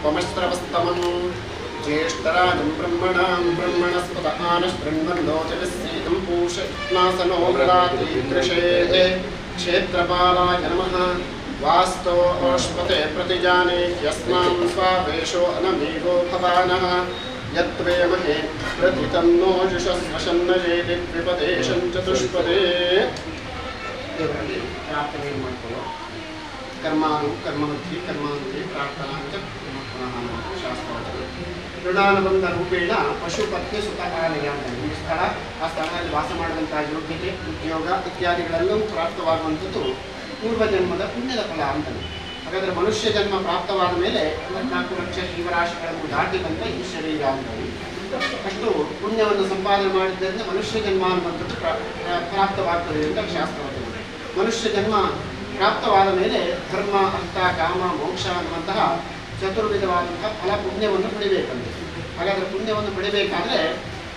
त्वमश्रवस्तमं ज्येष्ठराजं ब्रह्मणस्पत आनशृण्वन्नोचविस्सीतं पूषनासनो ददाति कृषेः क्षेत्रपालाय नमः वास्तोष्पते प्रतिजाने यस्मां स्वावेशो अनमीगो भवानः यत्वेमहे प्रतितन्नो जुषस्वशन्नजेति द्विपदेशं चतुष्पदे प्रार्थने कर्माणु कर्मवृद्धि कर्मानुति प्रार्थना च पुनः शास्त्रवचನ ಋಣಾನುಬಂಧ ರೂಪೇಣ ಪಶುಪತ್ನಿ ಸುಖಕಾಲಯ ಈ ಸ್ಥಳ ಆ ಸ್ಥಳದಲ್ಲಿ ವಾಸ ಮಾಡುವಂತಹ ಯೋಗ್ಯತೆ ಉದ್ಯೋಗ ಇತ್ಯಾದಿಗಳೆಲ್ಲವೂ ಪ್ರಾಪ್ತವಾಗುವಂಥದ್ದು ಪೂರ್ವಜನ್ಮದ ಪುಣ್ಯದ ಫಲ ಅಂತಾನೆ. ಹಾಗಾದರೆ ಮನುಷ್ಯ ಜನ್ಮ ಪ್ರಾಪ್ತವಾದ ಮೇಲೆ 4 ಲಕ್ಷ ಜೀವರಾಶಿಗಳನ್ನು ದಾಟಿ ಬಂದ ಈ ಶರೀರ ಅಂತಾರೆ. ಅಷ್ಟು ಪುಣ್ಯವನ್ನು ಸಂಪಾದನೆ ಮಾಡಿದ್ದರಿಂದ ಮನುಷ್ಯ ಜನ್ಮ ಅನ್ನುವಂಥದ್ದು ಪ್ರಾಪ್ತವಾಗ್ತದೆ ಅಂತ ಶಾಸ್ತ್ರವಚನ. ಮನುಷ್ಯ ಜನ್ಮ ಪ್ರಾಪ್ತವಾದ ಮೇಲೆ ಧರ್ಮ ಅರ್ಥ ಕಾಮ ಮೋಕ್ಷ ಅನ್ನುವಂತಹ ಚತುರ್ವಿಧವಾದಂತಹ ಫಲ ಪುಣ್ಯವನ್ನು ಪಡಿಬೇಕಂತೆ. ಹಾಗಾದರೆ ಪುಣ್ಯವನ್ನು ಪಡಿಬೇಕಾದ್ರೆ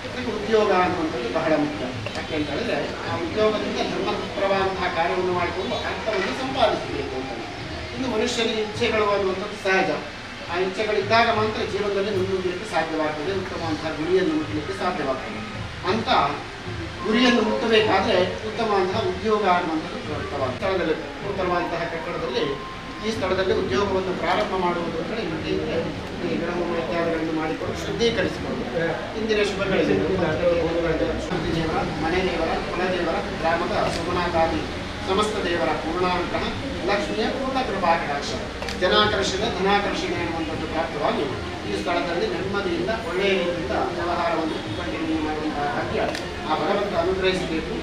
ಅದಕ್ಕೆ ಉದ್ಯೋಗ ಅನ್ನುವಂಥದ್ದು ಬಹಳ ಮುಖ್ಯ. ಯಾಕೆ ಅಂತ ಹೇಳಿದ್ರೆ ಆ ಉದ್ಯೋಗದಿಂದ ಧರ್ಮಪರವಾದಂತಹ ಕಾರ್ಯವನ್ನು ಮಾಡಿಕೊಂಡು ಅರ್ಥವನ್ನು ಸಂಪಾದಿಸಬೇಕು ಅಂತ. ಇನ್ನು ಮನುಷ್ಯರಿಗೆ ಇಚ್ಛೆಗಳು ಅನ್ನುವಂಥದ್ದು ಸಹಜ. ಆ ಇಚ್ಛೆಗಳಿದ್ದಾಗ ಮಾತ್ರ ಜೀವನದಲ್ಲಿ ಮುನ್ನುಗ್ಗಲಿಕ್ಕೆ ಸಾಧ್ಯವಾಗ್ತದೆ, ಉತ್ತಮವಂತಹ ಗುರಿಯನ್ನು ಮುಟ್ಟಲಿಕ್ಕೆ ಸಾಧ್ಯವಾಗ್ತದೆ. ಅಂತ ಗುರಿಯನ್ನು ಮುಟ್ಟಬೇಕಾದ್ರೆ ಉತ್ತಮವಂತಹ ಉದ್ಯೋಗ ಅನ್ನುವಂಥದ್ದು ಪ್ರಾಪ್ತವಾದ ಸ್ಥಳದಲ್ಲಿ ಉತ್ತಮವಂತಹ ಕಟ್ಟಡದಲ್ಲಿ ಈ ಸ್ಥಳದಲ್ಲಿ ಉದ್ಯೋಗವನ್ನು ಪ್ರಾರಂಭ ಮಾಡುವುದು ಅಂದರೆ ಈ ಗೃಹೋಮ ಇತ್ಯಾದಿಗಳನ್ನು ಮಾಡಿಕೊಂಡು ಶುದ್ಧೀಕರಿಸಿಕೊಂಡು ಇಂದಿನ ಶುಭಗಳಿಗೆ ಶುದ್ಧಿ ದೇವರ, ಮನೆ ದೇವರ, ಕುಲದೇವರ, ಗ್ರಾಮದ ಸೋಮನಾಥಾದಿ ಸಮಸ್ತ ದೇವರ ಪೂರ್ಣಾನುಗ್ರಹ, ಲಕ್ಷ್ಮಿಯ ಪೂರ್ಣ ಕೃಪಾ ಕಟಾಕ್ಷ, ಜನಾಕರ್ಷಣೆ ಧನಾಕರ್ಷಣೆ ಅನ್ನುವಂಥದ್ದು ಪ್ರಾಪ್ತವಾಗಿ ಈ ಸ್ಥಳದಲ್ಲಿ ನೆಮ್ಮದಿಯಿಂದ ಒಳ್ಳೆಯ ರೀತಿಯಿಂದ ವ್ಯವಹಾರವನ್ನು ಕಂಟಿನ್ಯೂ ಮಾಡುವಂತಹ ಭಾಗ್ಯ ಆ ಭಗವಂತ ಅನುಗ್ರಹಿಸಬೇಕು.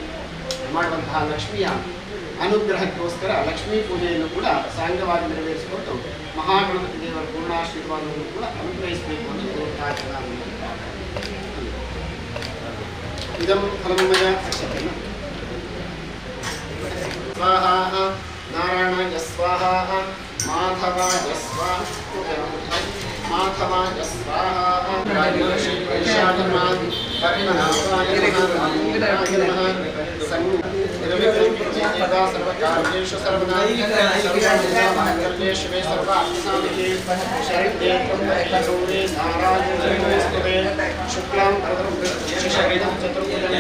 ಮಾಡುವಂತಹ ಲಕ್ಷ್ಮಿಯ ಅನುಗ್ರಹಕ್ಕೋಸ್ಕರ ಲಕ್ಷ್ಮೀ ಪೂಜೆಯನ್ನು ಕೂಡ ಸಾಂಗವಾಗಿ ನೆರವೇರಿಸಿಕೊಂಡು ಮಹಾಗಣಪತಿ ದೇವರ ಪೂರ್ಣಾಶೀರ್ವಾದವನ್ನು ಕೂಡ ಅನುಗ್ರಹಿಸಬೇಕು ಅಂತ ಪ್ರಾರ್ಥನಾ. ಇದಂ ಫಲಮಯ ಅಕ್ಷತೆನ ಸ್ವಾಹ ನಾರಾಯಣಾಯ ಸ್ವಾಹ ಮಾಧವಾಯ ಸ್ವಾಹ ಮಾಧವಾಯ ಸ್ವಾಹ ರಾಜಶ್ರೀ ವೈಶಾಖಮಾನ್ ಪದ್ಮನಾಭಾಯ ನಮಃ ಸರ್ವಕಾರ್ಯೇಷು ಸರ್ವದಾ ಸರ್ವಮಂಗಲ್ಯೇಷು ಸರ್ವಾರ್ಥಸಾಧಿಕೆ ಶರಣ್ಯೇ ತ್ರ್ಯಂಬಕೆ ನಾರಾಯಣೇ ಶುಕ್ಲಾಂ ವರದಂ ಶಶಿಧರಂ ಚತುರ್ಭುಜಂ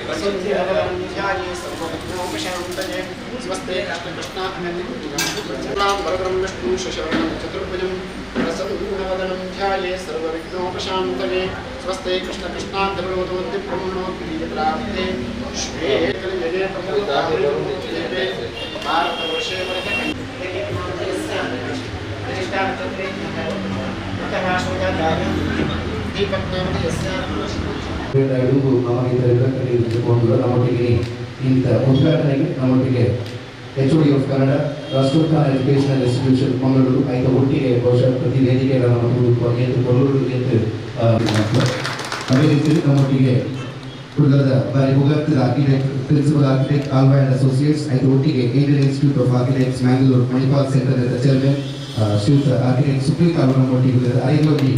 ವಸುಂಧರವರಂ ಧ್ಯಾಯೇ ಸರ್ವವಿಘ್ನೋಪಶಾಂತಯೇ ಸ್ವಸ್ತೆ ಕೃಷ್ಣ ಶುಕ್ಲಾಂ ವರದಂ ವಿಷ್ಣು ಶಶಿಧರಂ ಚತುರ್ಭುಜಂ ಪ್ರಸನ್ನವದನಂ ಧ್ಯಾಯೇ ಸರ್ವವಿಘ್ನೋಪಶಾಂತಯೇ ಸ್ವಸ್ತೆ ಕೃಷ್ಣಾಂತರ್ವತೋದ್ದಿ ಬ್ರಹ್ಮಣೋತ್ಪ್ರಾಪ್ತೆ ಶ್ವೇತಲಿಗೆ ಪ್ರಭುತಾವಿರ್ಮುಕ್ತೇ ಭಾರತವರ್ಷೇ ನಮ್ಮೊಟ್ಟಿಗೆ ಇಂಥ ಉದ್ಘಾಟನೆಗೆ ನಮ್ಮೊಟ್ಟಿಗೆ HOD of Kannada Rashtrotthana educational institution Mangaluru ಆಯ್ತು ಒಟ್ಟಿಗೆ ಬಹುಶಃ ಪ್ರತಿ ವೇದಿಕೆಗಳ ಕೊಲ್ಲೂರು ಅದೇ ರೀತಿ ನಮ್ಮೊಟ್ಟಿಗೆ ಕುಳ್ಳದ ಬಾರಿ ಮುಗತ್ತದ ಆರ್ಕಿಟೆಕ್ಟ್ ಪ್ರಿನ್ಸಿಪಲ್ ಆರ್ಕಿಟೆಕ್ಟ್ ಆಲ್ವಾ ಅಂಡ್ ಅಸೋಸಿಯೇಟ್ಸ್ ಆಯ್ತು ಒಟ್ಟಿಗೆ Indian institute of architects Mangalore Manipal centre chairman ಶ್ರೀಯುತ ಆರ್ಕಿಟೆಕ್ಟ್ ಸುಪ್ರೀತ್ ಅವರು ನಮ್ಮೊಟ್ಟಿಗೆ ಐದೋಗಿ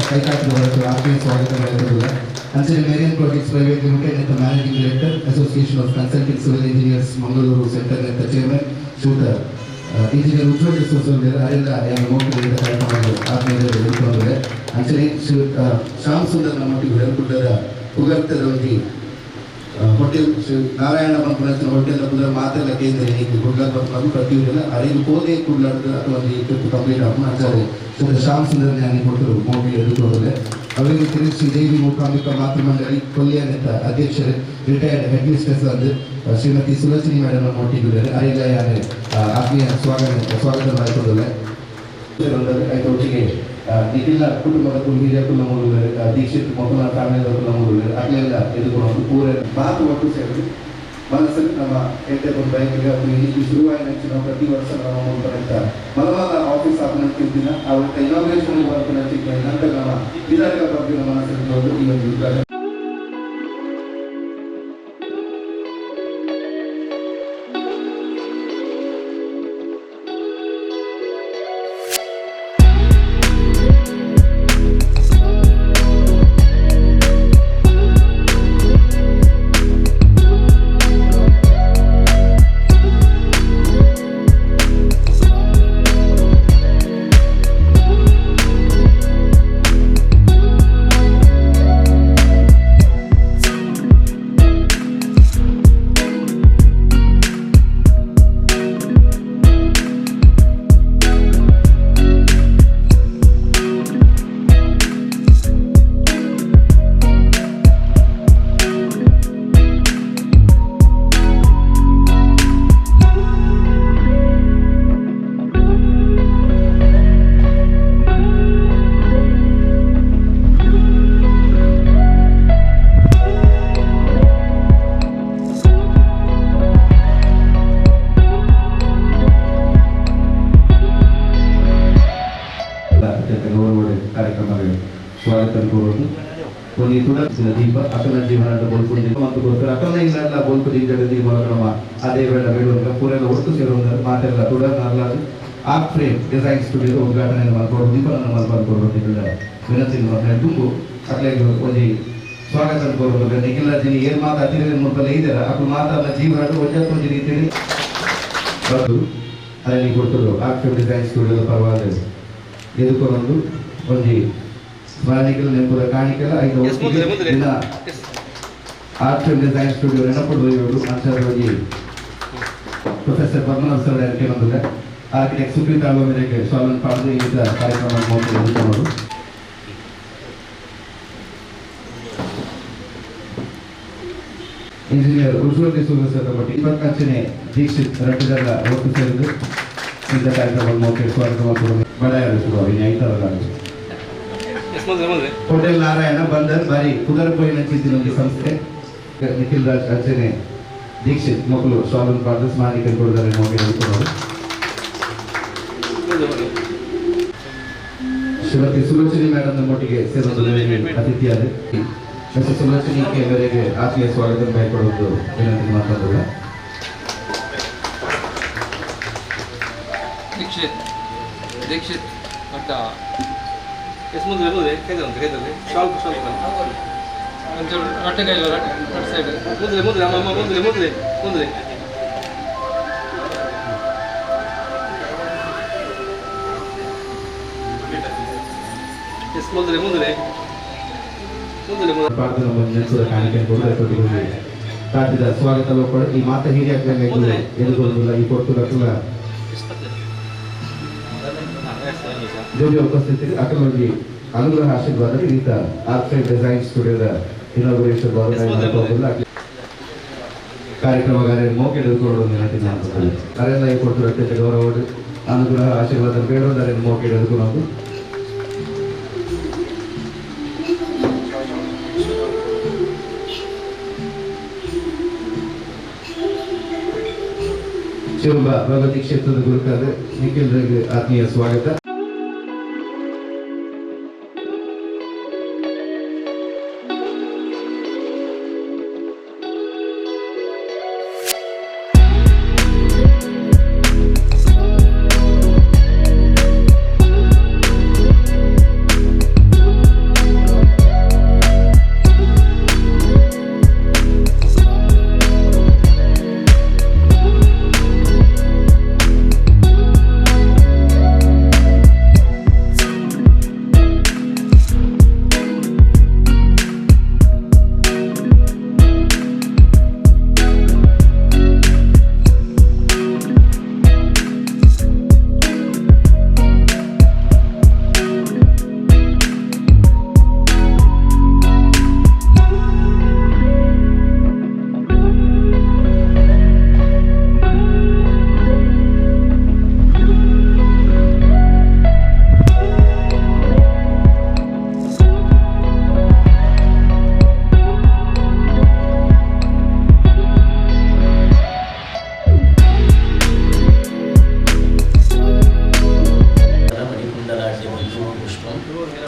ಕೈಕಾಟದ ಹೊರತು ಆತ್ಮೀಯ ಸ್ವಾಗತ ಮಾಡಿರುವುದಿಲ್ಲ. ಅಂಚನೆ ಮೇರಿಯನ್ ಪ್ರಾಜೆಕ್ಟ್ಸ್ ಪ್ರೈವೇಟ್ ಲಿಮಿಟೆಡ್ ಅಂತ managing director association of consulting civil engineers Mangaluru centre ಅಂತ ಚೇರ್ಮನ್ ಶ್ರೀಯುತ ಇಂಜಿನಿಯರ್ ಉಜ್ವಲ್ ಡಿಸೋಸರ್ ಅರೆಲ್ಲ ಯಾರು ನೋಡ್ತಿದ್ದ ಕಾರ್ಯಕ್ರಮಗಳು ಆತ್ಮೀಯರಲ್ಲಿ ಹೇಳ್ಕೊಂಡಿದ್ದಾರೆ. ಅಂಚನೆ ಶ್ಯಾಮ್ ಸುಂದರ್ ನಮ್ಮೊಟ್ಟಿಗೆ ಹೇಳ್ಕೊಟ್ಟರ ಉಗರ್ತದ ಒಂದು ಹೋಟೆಲ್ ಶ್ರೀ ನಾರಾಯಣ ಪಂಪನ ಹೋಟೆಲ್ ಕುದ್ರ ಮಾತೆಲ್ಲ ಕೇಂದ್ರ ಗುಡ್ಲಾದ ಬಂದು ಪ್ರತಿಯೊಂದೆಲ್ಲ ಅರೇನು ಕೋದೆ ಕುಡ್ಲಾದ ಅಥವಾ ಒಂದು ಕಂಪ್ಲೀಟ್ ಆಗಿ ಆಚಾರ್ಯ ಶ್ಯಾಮ್ ಸುಂದರ್ ಜ್ಞಾನಿ ಕೊಟ್ಟರು ಮೋಗಿ ಎದುರುಕೋದ್ರೆ ಅವರಿಗೆ ಶ್ರೀ ದೇವಿ ಮೂಕಾಂಬಿಕಾ ಮಾತೃಮಂಡಳಿ ಕೊಲ್ಲಿಯಂತ ಅಧ್ಯಕ್ಷರು ರಿಟೈರ್ಡ್ ಹೆಡ್ ಮಿಸ್ಟ್ರೆಸ್ ಅಂದು ಶ್ರೀಮತಿ ಸುಲೋಚನಿ ಮೇಡಮ್ ಒಟ್ಟಿಗಿದ್ದಾರೆ ಅರೆಲ್ಲ ಯಾರೇ ಆತ್ಮೀಯ ಸ್ವಾಗತ ಮಾಡಿಕೊಡಲ್ಲ ಒಟ್ಟಿಗೆ ನಿಖಿಲ ಕುಟುಂಬದ ಹಿರಿಯ ಕುಲಮೂರು ದೀಕ್ಷಿತ್ ಮೊದಲ ಫ್ಯಾಮಿಲಿಯ ಕುಲಮೂರು ಅಲ್ಲೆಲ್ಲ ಎದುರುಕೊಂಡು ಪೂರ ಮಾತು ಒಟ್ಟು ಸೇರಿ ಮನಸ್ಸಲ್ಲಿ ನಮ್ಮ ಎಂಟು ಬೈಕಿಗೆ ಈ ಶುರುವಾಯಿನ ನಾವು ಪ್ರತಿ ವರ್ಷ ನಾವು ನೋಡ್ಕೊಂತ ಮಲಮಾಲ ಆಫೀಸ್ ಆಪರೇಟಿವ್ ಅವರ ಇನಾಗ್ರೇಷನ್ ವರ್ಕ್ ನಂತರ ನಮ್ಮ ವಿಧಾನಗಳ ಬಗ್ಗೆ ನಮ್ಮ ಮನಸ್ಸಲ್ಲಿ ಈ ಒಂದು ಉದ್ಘಾಟನೆ ಸ್ವಾಗತ ಕೋರೋದು ಒಂದು ತುಳಸಿನ ದೀಪ ಅಕಲ ಜೀವನ ಬೋಲ್ಕೊಂಡು ಮತ್ತು ಗೊತ್ತರ ಅಕಲ ಇಲ್ಲ ಬೋಲ್ಕೊಂಡು ಜಗದಿ ಮೂಲಕ್ರಮ ಅದೇ ವೇಳೆ ಬೇಡುವಂತ ಪೂರೆಲ್ಲ ಒಟ್ಟು ಸೇರುವಂತ ಮಾತೆಲ್ಲ ತುಳ ನಾಲ್ಕು ಆರ್ಟ್ ಫ್ರೇಮ್ ಡಿಸೈನ್ ಸ್ಟುಡಿಯೋ ಉದ್ಘಾಟನೆ ಮಾಡ್ಕೊಂಡು ದೀಪವನ್ನು ಮಾಡ್ಕೊಂಡು ವಿನಂತಿ ತುಂಬ ಅಟ್ಲಾಗಿ ಒಂದು ಸ್ವಾಗತ ಕೋರೋದು ನಿಖಿಲ ಜಿನಿ ಏನು ಮಾತಾಡ್ತಿದ್ರೆ ಮುಪ್ಪಲ್ಲಿ ಇದ್ದಾರೆ ಅಪ್ಪ ಮಾತಾಡ ಜೀವನ ಒಂಜೊಂದು ರೀತಿಯಲ್ಲಿ ಅದನ್ನು ಕೊಟ್ಟರು ಆರ್ಟ್ ಫ್ರೇಮ್ ಡಿಸೈನ್ ಸ್ಟುಡಿಯೋದ ಪರವಾಗಿ ಎದುಕೊಂಡು ಒಂದು ಸ್ಮರಣಿಕಲ್ ನೆನಪುದ ಕಾಣಿಕೆಲ್ಲ ಐದು ಆರ್ಟ್ ಫ್ರೇಮ್ ಡಿಸೈನ್ ಸ್ಟುಡಿಯೋ ನೆನಪುಡು ಇವರು ಅಂಶವಾಗಿ ಪ್ರೊಫೆಸರ್ ಪದ್ಮನಾಭ ಸರ್ ಅದಕ್ಕೆ ಬಂದಿದೆ ಆರ್ಕಿಟೆಕ್ಟ್ ಸುಪ್ರೀತ್ ಆಗುವ ಮೇರೆಗೆ ಸ್ವಾಗತ ಪಾಡಿದು ಈ ಕಾರ್ಯಕ್ರಮ ನೋಡೋದು ಇಂಜಿನಿಯರ್ ಉಜ್ವಲ್ ಸರ್ ಬಟ್ಟಿ 24ನೇ ದೀಕ್ಷಿತ್ ರಟ್ಟಿದಲ್ಲ ಒಟ್ಟು ಸೇರಿದು ಇಂಥ ಕಾರ್ಯಕ್ರಮ ಸ್ವಾಗತ ಮಾಡ್ಕೊಂಡು ಬಡಾಯರು ಶುರು ಹೋಟೆಲ್ ನಾರಾಯಣ ಬಂದರ್ ಬಾರಿ ಕುದರಪೋಯಿನ ಚಿಂತಿನ ಸಂಸ್ಥೆ ನಿಖಿಲ್ ರಾಜ್ ಅರ್ಚನೆ ದೀಕ್ಷಿತ್ ಮಕ್ಕಳು ಸ್ವಾಗತ ಪಾಡಿದು ಸ್ಮಾರಕ ಕೊಡಿದರೆ ನೋಡಿ ಹೇಳ್ಕೊಳ್ಳೋದು ಶ್ರೀಮತಿ ಸುಲೋಚನಿ ಮೇಡಮ್ ಒಟ್ಟಿಗೆ ಸೇರೋದು ಅತಿಥಿಯಾದ ಮಿಸ್ಟರ್ ಸುಲೋಚನಿಗೆ ಮೇರೆಗೆ ಆತ್ಮೀಯ ಸ್ವಾಗತ ಕೈಗೊಳ್ಳುವುದು ವಿನಂತಿ ಮಾತಾಡೋಣ ದೀಕ್ಷಿತ್ ಮಟ್ಟ ಎಷ್ಟು ಮುಂದೆ ಇರ್ಬೋದು ಕೈದಲ್ಲಿ ಸ್ವಲ್ಪ ಒಂಚೂರು ರಟ್ಟೆ ಕೈಲ್ಲ ರಟ್ಟೆ ಸೈಡ್ ಮುಂದೆ ಅಮ್ಮ ಮುಂದೆ ಎಷ್ಟು ಮುಂದೆ ಪ್ರಾರ್ಥಿತ ಸ್ವಾಗತ ಈ ಮಾತ ಹಿರಿಯ ಎದುರುಗೊಳ್ಳುವುದಿಲ್ಲ ಈ ಕೊಟ್ಟು ರಕ್ಷಣ ಜೋಡಿ ಉಪಸ್ಥಿತಿ ಅಕಲಲ್ಲಿ ಅನುಗ್ರಹ ಆಶೀರ್ವಾದ ಈತ ಆರ್ಟ್ ಫ್ರೇಮ್ ಡಿಸೈನ್ ಸ್ಟುಡಿಯೋದ ಇನಾಗ್ರೇಷನ್ ಕಾರ್ಯಕ್ರಮಗಾರ ಮೋಕೆ ಎದುರುಕೊಳ್ಳುವ ನೆನಪಿನ ಅರೆಲ್ಲ ಈ ಕೊಟ್ಟು ರಕ್ಷಿತ ಗೌರವ ಅನುಗ್ರಹ ಆಶೀರ್ವಾದ ಬೇಡೋದರೆ ಮೋಕೆ ಎದುರುಕೊಳ್ಳೋದು ಶಿವಬ ಭಗವತಿ ಕ್ಷೇತ್ರದ ಗುರುಕಾದ ನಿಖಿಲ್ರಿಗೆ ಆತ್ಮೀಯ ಸ್ವಾಗತ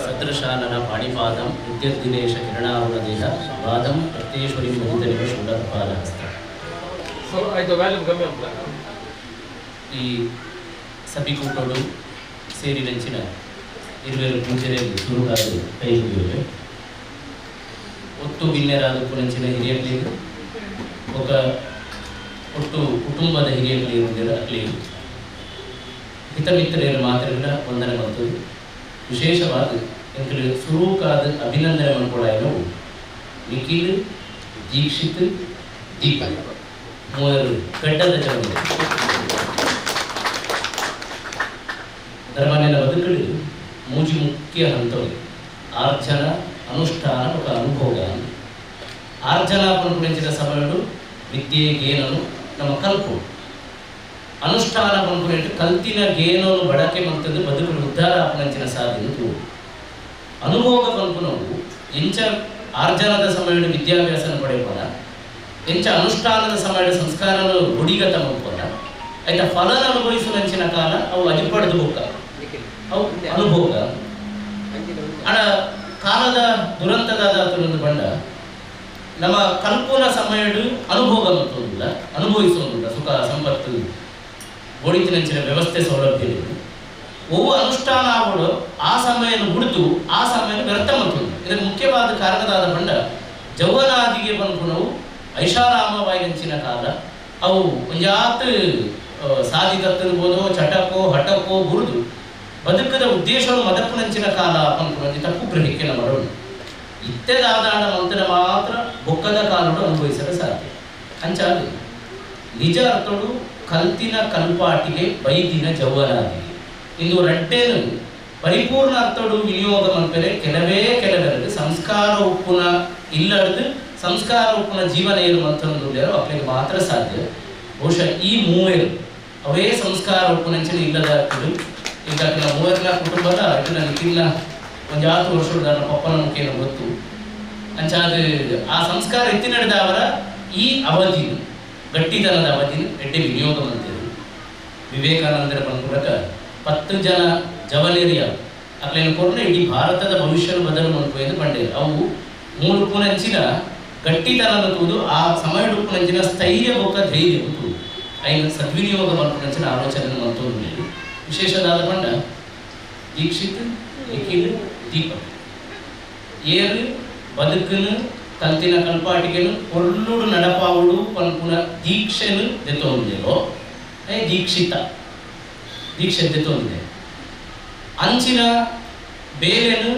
ಸದೃಶಾನನ ಪಾಣಿಪಾದಂ ವಿದ್ಯುದ್ದಿನೇಶ ಕಿರಣಾವೃದೇಹ ವಾದಂ ಪ್ರತ್ಯೇಶ್ವರಿ ಮುದಿತನಿಗೆ ಶೂಲಪಾಲಹಸ್ತ. ಈ ಸಭಿಕೂಟೋಡು ಸೇರಿದಂಚಿನ ಇರುವೆರು ಪೂಜೆಯಲ್ಲಿ ಸುರುಗಾದು ಕೈ ಮುಗಿಯುವೆ ಒಟ್ಟು ಬಿನ್ನೆರಾದ ಪುರಂಚಿನ ಹಿರಿಯರ್ಲಿಗೆ ఒక ಒಟ್ಟು ಕುಟುಂಬದ ಹಿರಿಯರ್ಲಿ ಇರುವುದಿಲ್ಲ ಅಲ್ಲಿ ಹಿತಮಿತ್ರರು ಮಾತ್ರ ವಂದನೆ ಮಾಡ್ತದೆ. ವಿಶೇಷವಾದ ಎಂಕಲು ಸುರೂಕಾದ ಅಭಿನಂದನೆ ಮಾಡ್ಕೊಳ್ಳೋ ನಿಖಿಲ್ ದೀಕ್ಷಿತ್ ದೀಪ ಮೂವರು ಗಡ್ಡದ ಜನ ಧರ್ಮನೆಲ್ಲ ಬದುಕಲು ಮೂಜಿ ಮುಖ್ಯ ಹಂತಗಳು ಆರ್ಜನ ಅನುಷ್ಠಾನ ఒక ಅನುಭೋಗ ಆರ್ಜನ ಪಂಪುಣಿಂచిన ಸಭೆಗಳು ವಿದ್ಯೆ ಗೇನನು ನಮ್ಮ ಕಲ್ಪು ಅನುಷ್ಠಾನ ಪಂಪುಣಿಟ್ಟು ಕಲ್ತಿನ ಗೇನನು ಬಳಕೆ ಮಂತದ್ದು ಬದುಕಲು ಉದ್ಧಾರ ಪಂಚಿನ ಸಾಧನೆ ಅನುಭೋಗ ಪಂಪುನವು ಎಂಚ ಆರ್ಜನದ ಸಮಯದ ವಿದ್ಯಾಭ್ಯಾಸ ಪಡೆಯೋಣ ಎಂಚ ಅನುಷ್ಠಾನದ ಸಮಯದ ಸಂಸ್ಕಾರಗಳು ರೂಢಿಗತ ಮಾಡ್ಕೋಣ ಆಯ್ತಾ ಫಲನ ಅನುಭವಿಸುವಂಚಿನ ಕಾಲ ಅವು ಅಜಿಪಡೆದು ಹೋಗ ಅವು ಅನುಭೋಗ ಅಡ ಕಾಲದ ದುರಂತದಾದ ಒಂದು ಬಂಡ ನಮ್ಮ ಕಲ್ಪನಾ ಸಮಯಡು ಅನುಭವ ಮತ್ತೊಂದಿಲ್ಲ ಅನುಭವಿಸೋದಿಲ್ಲ ಸುಖ ಸಂಪತ್ತು ಗೋಡಿತಿನಂಚಿನ ವ್ಯವಸ್ಥೆ ಸೌಲಭ್ಯ ಒವ್ವ ಅನುಷ್ಠಾನ ಆಗೋಡು ಆ ಸಮಯವನ್ನು ಬಿಡ್ತು ಆ ಸಮಯವನ್ನು ವ್ಯರ್ಥ ಮಾಡ್ತದೆ. ಇದಕ್ಕೆ ಮುಖ್ಯವಾದ ಕಾರಣದಾದ ಬಂಡ ಜೌವನಾದಿಗೆ ಬಂದು ನಾವು ಐಷಾರಾಮವಾಯಿನಂಚಿನ ಕಾಲ ಅವು ಒಂಜಾತ್ ಸಾಧಿದತ್ತಿರ್ಬೋದು ಚಟಕೋ ಹಠಕೋ ಬುರಿದು ಬದುಕದ ಉದ್ದೇಶವನ್ನು ಮದಪ್ಪನಂಚಿನ ಕಾಲ ಪಂಪುನಂಚಿ ತಪ್ಪು ಗ್ರಹಿಕೆ ಮಾಡೋಣ ಇತ್ತೆದಾದಾಡ ಮಂತ್ರ ಮಾತ್ರ ಬೊಕ್ಕದ ಕಾಲಡು ಅನುಭವಿಸಲು ಸಾಧ್ಯ ಅಂಚಾದು ನಿಜ ಅರ್ಥಡು ಕಲ್ತಿನ ಕಲ್ಪಾಟಿಗೆ ಬೈದಿನ ಜೌವನಾದಿಗೆ ಇಂದು ರಡ್ಡೇನು ಪರಿಪೂರ್ಣ ಅರ್ಥಡು ವಿನಿಯೋಗ ಮಲ್ಪರೆ ಕೆಲವೆರಡು ಸಂಸ್ಕಾರ ಉಪ್ಪುನ ಇಲ್ಲದ್ದು ಸಂಸ್ಕಾರ ಉಪ್ಪುನ ಜೀವನ ಏನು ಮಂತ್ರೋ ಅಪ್ಪನಿಗೆ ಮಾತ್ರ ಸಾಧ್ಯ. ಬಹುಶಃ ಈ ಮೂವರು ಅವೇ ಸಂಸ್ಕಾರ ಉಪ್ಪುನಂಚಿನ ಇಲ್ಲದ ಈಗ ಮೂವರಿನ ಕುಟುಂಬದ ಇದು ನನಗಿಲ್ಲ ಒಂದಾತು ವರ್ಷದ ನನ್ನ ಪಪ್ಪನ ಮುಖೇನ ಗೊತ್ತು ಅಂಚಾದ ಆ ಸಂಸ್ಕಾರ ಎತ್ತಿ ನಡೆದ ಅವರ ಈ ಅವಧಿ ಗಟ್ಟಿತನದ ಅವಧಿ ಎಡ್ಡೆ ವಿನಿಯೋಗ ಮಂತ್ರಿ ವಿವೇಕಾನಂದರ ಮೂಲಕ 10 ಜನ ಜವನೇರಿಯ ಅಕ್ಲೇನು ಕೊರನೆ ಇಡೀ ಭಾರತದ ಭವಿಷ್ಯದ ಬದಲು ಮನ್ಪೋಯ್ದು ಬಂಡೇರು ಅವು ಮೂಡುಪುನಂಚಿನ ಗಟ್ಟಿತನದ ತೂದು ಆ ಸಮಯ ಉಪ್ಪುನಂಚಿನ ಸ್ಥೈರ್ಯ ಬೊಕ್ಕ ಧೈರ್ಯ ತೂದು ಐನ ಸದ್ವಿನಿಯೋಗ ಮನ್ಪುನಂಚಿನ ಆಲೋಚನೆ ಮಂತೋದು ವಿಶೇಷದಾದ ಬಂಡ ದೀಕ್ಷಿತ್ ನಿಖಿಲ್ ದೀಪಕ್ ಏರು ಬದುಕನು ಕಲ್ತಿನ ಕಲ್ಪಾಟಿಗೆನು ಕೊಲ್ಲುಡು ನಡಪಾವುಡು ಪನ್ಪುನ ದೀಕ್ಷೆನು ದೆತ್ತೋಂದಿರೋ ದೀಕ್ಷಿತ ದೀಕ್ಷೆ ದೆತ್ತೋಂದಿದೆ ಅಂಚಿನ ಬೇರೆನು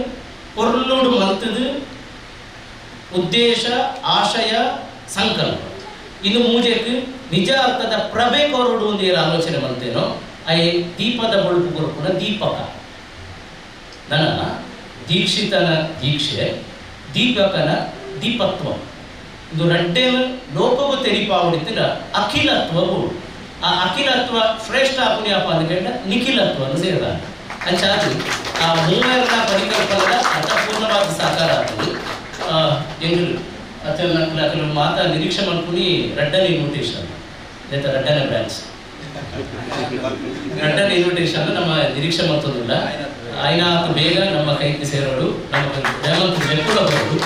ಕೊಲ್ಲುಡು ಮಲ್ತದು ಉದ್ದೇಶ ಆಶಯ ಸಂಕಲ್ಪ ಇನ್ನು ಮೂಜೆಕ್ ನಿಜ ಅರ್ಥದ ಪ್ರಭೆ ಕೊರಡು ಒಂದು ಏನು ಆಲೋಚನೆ ಮಾಡ್ತೇನೋ ಅಯ್ಯ ದೀಪದ ಬಳುಪು ಕೊರಪುನ ದೀಪಕ ನನ್ನ ದೀಕ್ಷಿತನ ದೀಕ್ಷೆ ದೀಪಕನ ದೀಪತ್ವ ಇದು ರಡ್ಡೇನು ಲೋಕವು ತೆರಿಪಾವಡಿತಿರ ಅಖಿಲತ್ವ ಬೋಡು ಆ ಅಖಿಲತ್ವ ಶ್ರೇಷ್ಠ ಪುಣ್ಯಪ್ಪ ಅಂದ್ಕೊಂಡ ನಿಖಿಲತ್ವವನ್ನು ಸೇರಿದ ಅಂಚಾದು ಆ ಮೂವರ ಪರಿಕಲ್ಪನದ ಅರ್ಥಪೂರ್ಣವಾದ ಸಾಕಾರ ಆಗ್ತದೆ ಎಂಗಳು ಅಚಲ ಮಾತಾ ನಿರೀಕ್ಷೆ ಮಾಡ್ಕೊಂಡು ರಡ್ಡನ ಇನ್ವಿಟೇಷನ್ లేదా ರಡ್ಡನ ಬ್ರಾಂಚ್ ರಡ್ಡನ ಇನ್ವಿಟೇಷನ್ ನಮ್ಮ ನಿರೀಕ್ಷೆ ಮಾಡ್ತದಿಲ್ಲ ಆಯ್ನ ಬೇಗ ನಮ್ಮ ಕೈಗೆ ಸೇರೋಡು ನಮ್ಮ ಹೇಮಂತ್ ಬೆಕ್ಕುಳ ಬರೋದು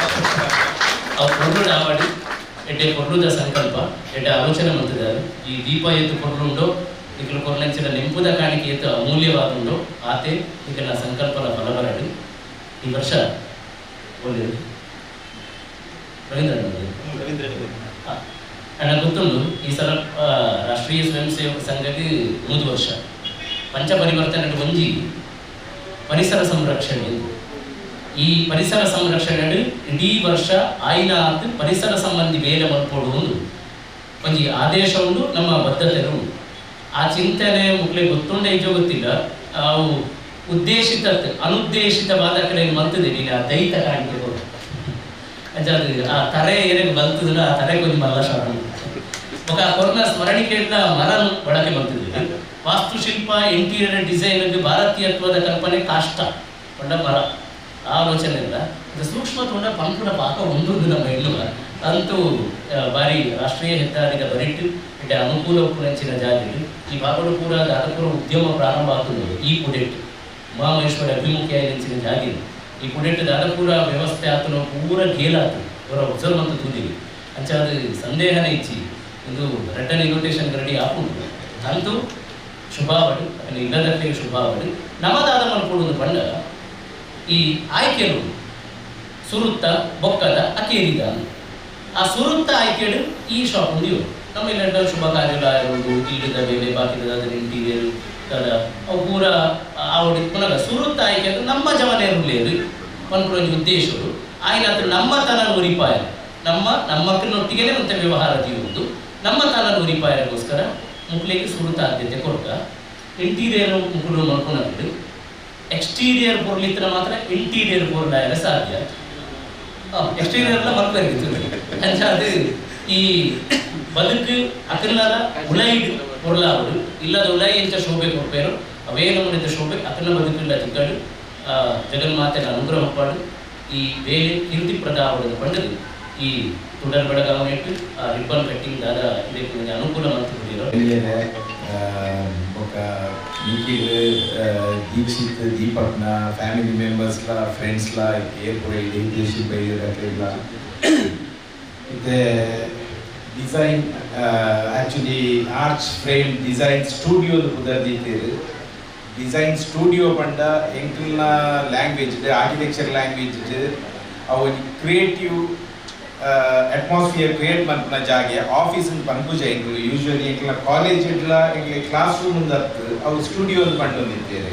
ಅವ್ರು ಕೊರ್ರುಡು ಆವಾಡಿ ಎಡ್ಡೆ ಕೊರ್ರುದ ಸಂಕಲ್ಪ ಎಡ್ಡೆ ಆಲೋಚನೆ ಮಾಡ್ತಿದ್ದಾರೆ ಈ ದೀಪ ಎತ್ತು ಕೊರ್ರುಂಡು ಈಗ ಕೊರ್ಲಂಚಿನ ನೆಂಪುದ ಕಾಣಿಕೆ ಎತ್ತು ಅಮೂಲ್ಯವಾದುಂಡು ಆತೆ ಈಗ ನಾ ಸಂಕಲ್ಪನ ಫಲವರಡು ಈ ವರ್ಷ ಒಳ್ಳೆಯದು ರವೀಂದ್ರ ನನಗೆ ಗೊತ್ತುಂಡು ಈ ಸಲ ರಾಷ್ಟ್ರೀಯ ಸ್ವಯಂ ಸೇವಕ ಸಂಘಕ್ಕೆ 3 ವರ್ಷ ಪಂಚಪರಿವರ್ತನೆ ಒಂಜಿ ಪರಿಸರ ಸಂರಕ್ಷಣೆ ಈ ಪರಿಸರ ಸಂರಕ್ಷಣೆ ಇಡೀ ವರ್ಷ ಆಯ್ನಾತ್ ಪರಿಸರ ಸಂಬಂಧಿ ಬೇರೆ ಮಲ್ಪೋಡು ಒಂಜಿ ಆದೇಶ ಉಂಡು ನಮ್ಮ ಬದ್ಧತೆ ಉಂಡು ಆ ಚಿಂತನೆ ಮುಕ್ಲೆ ಗೊತ್ತುಂಡೆ ಈಜೋ ಗೊತ್ತಿಲ್ಲ ಅವು ಉದ್ದೇಶಿತ ಅನುದ್ದೇಶಿತವಾದ ಕಡೆ ಮಲ್ತದೆ ನೀನು ಆ ದೈತ ಕಾಣಿಕೆ ಆ ತರೆ ಏನೇನು ಬಲ್ತದಲ್ಲ ಆ ತರೆ ಕೊಂಚ ಮಲ್ಲ ಶಾಪ ఒక కొరన స్మరణికేట్ల మరను ಬಳಕೆ ಮಾಡ್ತಿದ್ವಿ ವಾಸ್ತುಶಿಲ್ಪ ಇಂಟೀರಿಯರ್ ಡಿಸೈನ್ ಭಾರತೀಯತ್ವದ ಕಲ್ಪನೆ ಕಾಷ್ಟ ಕೊಂಡ ಮರ ಆಲೋಚನೆ ಇಲ್ಲ ಇದು ಸೂಕ್ಷ್ಮ ತೊಂಡ ಪಂಪುನ ಪಾಕ ಒಂದು ನಮ್ಮ ಹೆಣ್ಣು ಅಂತೂ ಬಾರಿ ರಾಷ್ಟ್ರೀಯ ಹೆದ್ದಾರಿಗ ಬರಿಟ್ಟು ಇಡ್ಡೆ ಅನುಕೂಲ ಉಪನೆಂಚಿನ ಜಾಗ ಈ ಭಾಗಗಳು ಪೂರ ದಾದಪುರ ಉದ್ಯಮ ಪ್ರಾರಂಭ ಆಗ್ತದೆ ಈ ಕುಡೆಟ್ ಮಹಾಮಹೇಶ್ವರ ಅಭಿಮುಖಿಯಾಗಿ ನೆಂಚಿನ ಜಾಗ ಈ ಕುಡೆಟ್ ದಾದಪುರ ವ್ಯವಸ್ಥೆ ಆತನು ಪೂರ ಗೇಲಾತು ಅವರ ಒಬ್ಸರ್ವ್ ಅಂತ ತೂದಿವಿ ಅಂಚಾದ ಸಂದೇಹನೇ ಇಚ್ಚಿ ಇದು ರಿಟರ್ನ್ ಇನ್ವಿಟೇಷನ್ ರೆಡಿ ಹಾಕೊಂಡು ಅಂತೂ ಶುಭಾವಳಿ ಅಲ್ಲಿ ಇಲ್ಲದಕ್ಕೆ ಶುಭಾವಳಿ ನಮ್ಮದಾದ ಮಲ್ಕೊಳ್ಳೋದು ಬಂಡ ಈ ಆಯ್ಕೆಗಳು ಸುರುತ್ತ ಬೊಕ್ಕದ ಅಕೇರಿದ ಆ ಸುರುತ್ತ ಆಯ್ಕೆಗಳು ಈ ಶಾಪ್ ಉಂಡಿಯೋ ನಮ್ಮೆಲ್ಲ ಶುಭ ಕಾರ್ಯಗಳು ಇಲ್ಲದ ಬೇರೆ ಬಾಕಿದ ಇಂಟೀರಿಯರ್ ಅವು ಪೂರ ಆವಡಿ ಪುನಃ ಸುರುತ್ತ ಆಯ್ಕೆ ನಮ್ಮ ಜವನೇರುಲೇರು ಪನ್ಪುರ ಉದ್ದೇಶಗಳು ಆಯ್ನ ನಮ್ಮ ತನ ಉರಿಪಾಯ ನಮ್ಮ ಮಕ್ಕಳೊಟ್ಟಿಗೆ ಮತ್ತೆ ವ್ಯವಹಾರ ತೀರುವುದು ನಮ್ಮ ತನ ಉರಿಪಾಯಗೋಸ್ಕರ ಮುಕ್ಳಿಗೆ ಸುರುತ್ತ ಆದ್ಯತೆ ಕೊಡ್ಕ ಇಂಟೀರಿಯರ್ ಮುಕ್ಕಳು ಮಾಡ್ಕೊಂಡು ಎಕ್ಸ್ಟೀರಿಯರ್ ಪೊರ್ಲಿತ್ರ ಮಾತ್ರ ಇಂಟೀರಿಯರ್ ಪೊರ್ಲಾಯರ ಸಾಧ್ಯ ಎಕ್ಸ್ಟೀರಿಯರ್ಲ ಮಲ್ಪರಿಗಿತ್ತು ಅಂಚಾದು ಈ ಬದುಕು ಅಕಲ್ಲಾದ ಉಳೈಡ್ ಪೊರ್ಲಾವಡು ಇಲ್ಲದ ಉಳೈ ಎಂಚ ಶೋಭೆ ಕೊಡ್ಪೇರು ಅವೇ ನಮ್ಮನಿಂದ ಶೋಭೆ ಅಕಲ್ನ ಬದುಕಿಲ್ಲ ಚಿಕ್ಕಡು ಜಗನ್ಮಾತೆನ ಅನುಗ್ರಹ ಪಾಡು ಈ ಬೇರೆ ಕೀರ್ತಿ ಪ್ರದಾವಡದ ಪಂಡದು ಈ ತುಡರ್ ಬೆಳಗಾವ ಇಟ್ಟು ಆ ರಿಬ್ಬನ್ ಕಟ್ಟಿಂಗ್ ದಾದ ಇದಕ್ಕೆ ಅನುಕೂಲ ಮಾಡ್ತಿದ್ದೀರೋ ఒక ದೀಕ್ಷಿತ್ ದೀಪಕ್ನ ಫ್ಯಾಮಿಲಿ ಮೆಂಬರ್ಸ್ಲ ಫ್ರೆಂಡ್ಸ್ಲ ಏರ್ಪುರ ದೇಶಿ ಬೈದಿರಕ್ಕಿಲ್ಲ ಇದು design actually arch frame design studio ಕುದರ್ದಿದ್ದೀರಿ ಡಿಸೈನ್ ಸ್ಟುಡಿಯೋ ಪಂಡ ಎಂಕ್ಲಿನ ಲ್ಯಾಂಗ್ವೇಜ್ ಆರ್ಕಿಟೆಕ್ಚರ್ ಲ್ಯಾಂಗ್ವೇಜ್ ಅವು ಕ್ರಿಯೇಟಿವ್ ಅಟ್ಮಾಸ್ಫಿಯರ್ ಕ್ರಿಯೇಟ್ ಮನ್ಪುನ ಜಾಗೆ ಆಫೀಸ್ ಪನ್ಪುಜ ಎಂಕ್ಲು ಯೂಶ್ವಲಿ ಎಂಕ್ಲ ಕಾಲೇಜ್ ಎಂಕ್ಲೆ ಕ್ಲಾಸ್ ರೂಮ್ ಹತ್ತು ಅವು ಸ್ಟುಡಿಯೋ ಪಂಡೊಂದಿದ್ದೇವೆ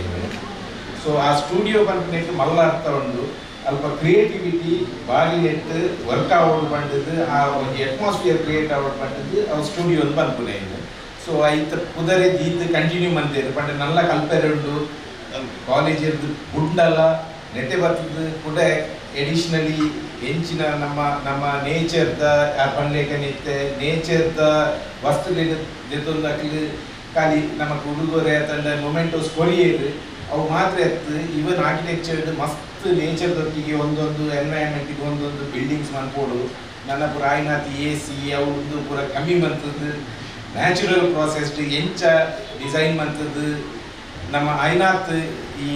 ಸೊ ಆ ಸ್ಟುಡಿಯೋ ಪನ್ಪುನಕ್ಕೆ ಮಲ್ಲ ಅರ್ಥ ಉಂಡು ಅಲ್ಪ ಕ್ರಿಯೇಟಿವಿಟಿ ಬಾರಿ ನೆಟ್ ವರ್ಕ್ ಆವಡ್ ಪಂಡದು ಆ ಒಂದು ಅಟ್ಮಾಸ್ಫಿಯರ್ ಕ್ರಿಯೇಟ್ ಆವಡ್ ಪಂಡದು ಅವು ಸ್ಟುಡಿಯೋ ಪನ್ಪುನ ಇದೆ ಸೊ ಐತ ಕುದರೆ ಇದು ಕಂಟಿನ್ಯೂ ಮಂತೇರು ಪಂಡ ನಲ್ಲ ಕಲ್ಪೆರೆ ಉಂಡು ಕಾಲೇಜ್ ಗುಡ್ಡಲ್ಲ ನೆಟ್ಟೆ ಬರ್ತದೆ ಕೂಡ ಎಡಿಷನಲಿ ಹೆಂಚಿನ ನಮ್ಮ ನೇಚರ್ದ ಪಂಡ್ಲೇಖನಿತ್ತೆ ನೇಚರ್ದ ವಸ್ತುಗಳು ಖಾಲಿ ನಮ್ಮ ಹುಡುಗರೆ ತಂಡ ಮೊಮೆಂಟೋಸ್ ಕೊರಿಯರು ಅವು ಮಾತ್ರ ಎತ್ತು ಇವನ್ ಆರ್ಕಿಟೆಕ್ಚರ್ ಮಸ್ತ್ ನೇಚರ್ದೊಟ್ಟಿಗೆ ಒಂದೊಂದು ಎನ್ವೈರನ್ಮೆಂಟಿಗೆ ಒಂದೊಂದು ಬಿಲ್ಡಿಂಗ್ಸ್ ಮನ್ಪೋಡು ನನ್ನ ಪುರ ಆಯ್ನಾತಿ AC ಅವ್ರದ್ದು ಪೂರ ಕಮ್ಮಿ ಬಂತದ್ದು ನ್ಯಾಚುರಲ್ ಪ್ರಾಸೆಸ್ಡ್ ಎಂಚ ಡಿಸೈನ್ ಬಂತದ್ದು ನಮ್ಮ ಐನಾತ್ ಈ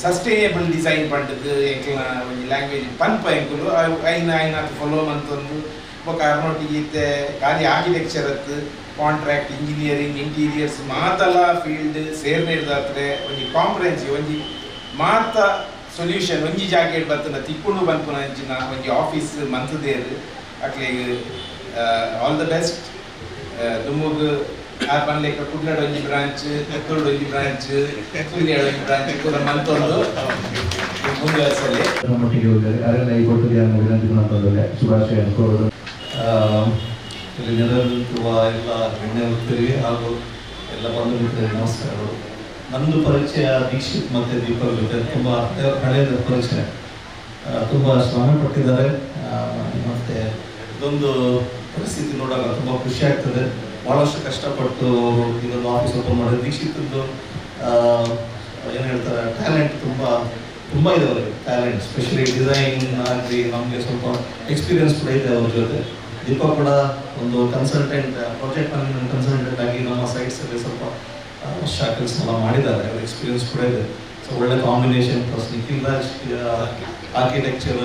ಸಸ್ಟೈನೇಬಲ್ ಡಿಸೈನ್ ಪಂಡದು ಎಂಕ್ಲ ಒಂದು ಲ್ಯಾಂಗ್ವೇಜ್ ಪನ್ಪ ಎಂಕುಲು ಐನಾತ್ ಫಾಲೋ ಮಂತೊಂದು ಬೊಕ ಅರ್ನೊಟ್ಟಿಗೆ ಇತ್ತೆ ಖಾಲಿ ಆರ್ಕಿಟೆಕ್ಚರ್ ಅತ್ತು ಕಾಂಟ್ರಾಕ್ಟ್ ಇಂಜಿನಿಯರಿಂಗ್ ಇಂಟೀರಿಯರ್ಸ್ ಮಾತಲ ಫೀಲ್ಡ್ ಸೇರ್ನಿಡ್ದಾತ್ರೆ ಒಂಜಿ ಕಾಂಪ್ರಹೆನ್ಸಿವ್ ಒಂಜಿ ಮಾತ ಸೊಲ್ಯೂಷನ್ ಒಂಜಿ ಜಾಗೇಟ್ ಬರ್ತನ ತಿಕ್ಕುಂಡು ಬಂಪುನ ಅಂಚಿನ ಒಂಜಿ ಆಫೀಸ್ ಮಂತದೇರು ಅಕ್ಲೆ ಆಲ್ ದ ಬೆಸ್ಟ್ ದುಮ್ಮುಗ್ ಆರ್ ಪನ್ಲೆಕ್ಕ ಕುಡ್ಲಡ್ ಒಂಜಿ ಬ್ರಾಂಚ್ ಪುತ್ತೂರ್ಡ್ ಒಂಜಿ ಬ್ರಾಂಚ್ ಸುಳ್ಯಡ್ ಒಂಜಿ ಬ್ರಾಂಚ್ ಕೂಡ ಮಂತೊಂದು ಮುಂದುವರಿಸಲಿ ನಮ್ಮೊಟ್ಟಿಗೆ ಹೋಗಿದ್ದಾರೆ ಅದೆಲ್ಲ ಈ ಕೊಟ್ಟು ವಿನಂತಿ ಮಾಡ್ಕೊಂಡ್ರೆ ಶುಭಾಶಯ ಕೋರೋದು ಇಲ್ಲಿ ನೆರವೇರುವ ಎಲ್ಲ ಗಣ್ಯ ವ್ಯಕ್ತರಿಗೆ ಹಾಗೂ ಎಲ್ಲ ಬಂಧು ಮಿತ್ರರಿಗೆ ನಮಸ್ಕಾರಗಳು. ನಂದು ಪರಿಚಯ ದೀಕ್ಷಿತ್ ಮತ್ತು ದೀಪಕ್ ಜೊತೆ ತುಂಬ ಹಳೆಯದ ಪರಿಚಯ, ತುಂಬ ಶ್ರಮ ಪಟ್ಟಿದ್ದಾರೆ. ಮತ್ತು ಇದೊಂದು ಪರಿಸ್ಥಿತಿ ನೋಡಾಗ ತುಂಬ ಖುಷಿ ಆಗ್ತದೆ. ಭಾಳಷ್ಟು ಕಷ್ಟಪಟ್ಟು ಇದೊಂದು ಆಫೀಸ್ ಓಪನ್ ಮಾಡಿದ್ರೆ ದೀಕ್ಷಿತದ್ದು ಏನು ಹೇಳ್ತಾರೆ ಟ್ಯಾಲೆಂಟ್ ತುಂಬ ಇದೆ ಅವರಿಗೆ ಟ್ಯಾಲೆಂಟ್, ಸ್ಪೆಷಲಿ ಡಿಸೈನ್ ಆಗಲಿ ನಮಗೆ ಸ್ವಲ್ಪ ಎಕ್ಸ್ಪೀರಿಯನ್ಸ್ ಕೂಡ ಇದೆ ಅವ್ರ ಜೊತೆ. ದೀಪಕ್ ಕೂಡ ಒಂದು ಕನ್ಸಲ್ಟೆಂಟ್, ಪ್ರಾಜೆಕ್ಟ್ ಮ್ಯಾನೇಜ್ಮೆಂಟ್ ಕನ್ಸಲ್ಟೆಂಟ್ ಆಗಿ ನಮ್ಮ ಸೈಟ್ಸಲ್ಲಿ ಸ್ವಲ್ಪ ಶಾಕಲ್ಸ್ ಎಲ್ಲ ಮಾಡಿದ್ದಾರೆ, ಅವ್ರ ಎಕ್ಸ್ಪೀರಿಯನ್ಸ್ ಕೂಡ ಇದೆ. ಸೊ ಒಳ್ಳೆ combination. Plus Nikhil Raj architecture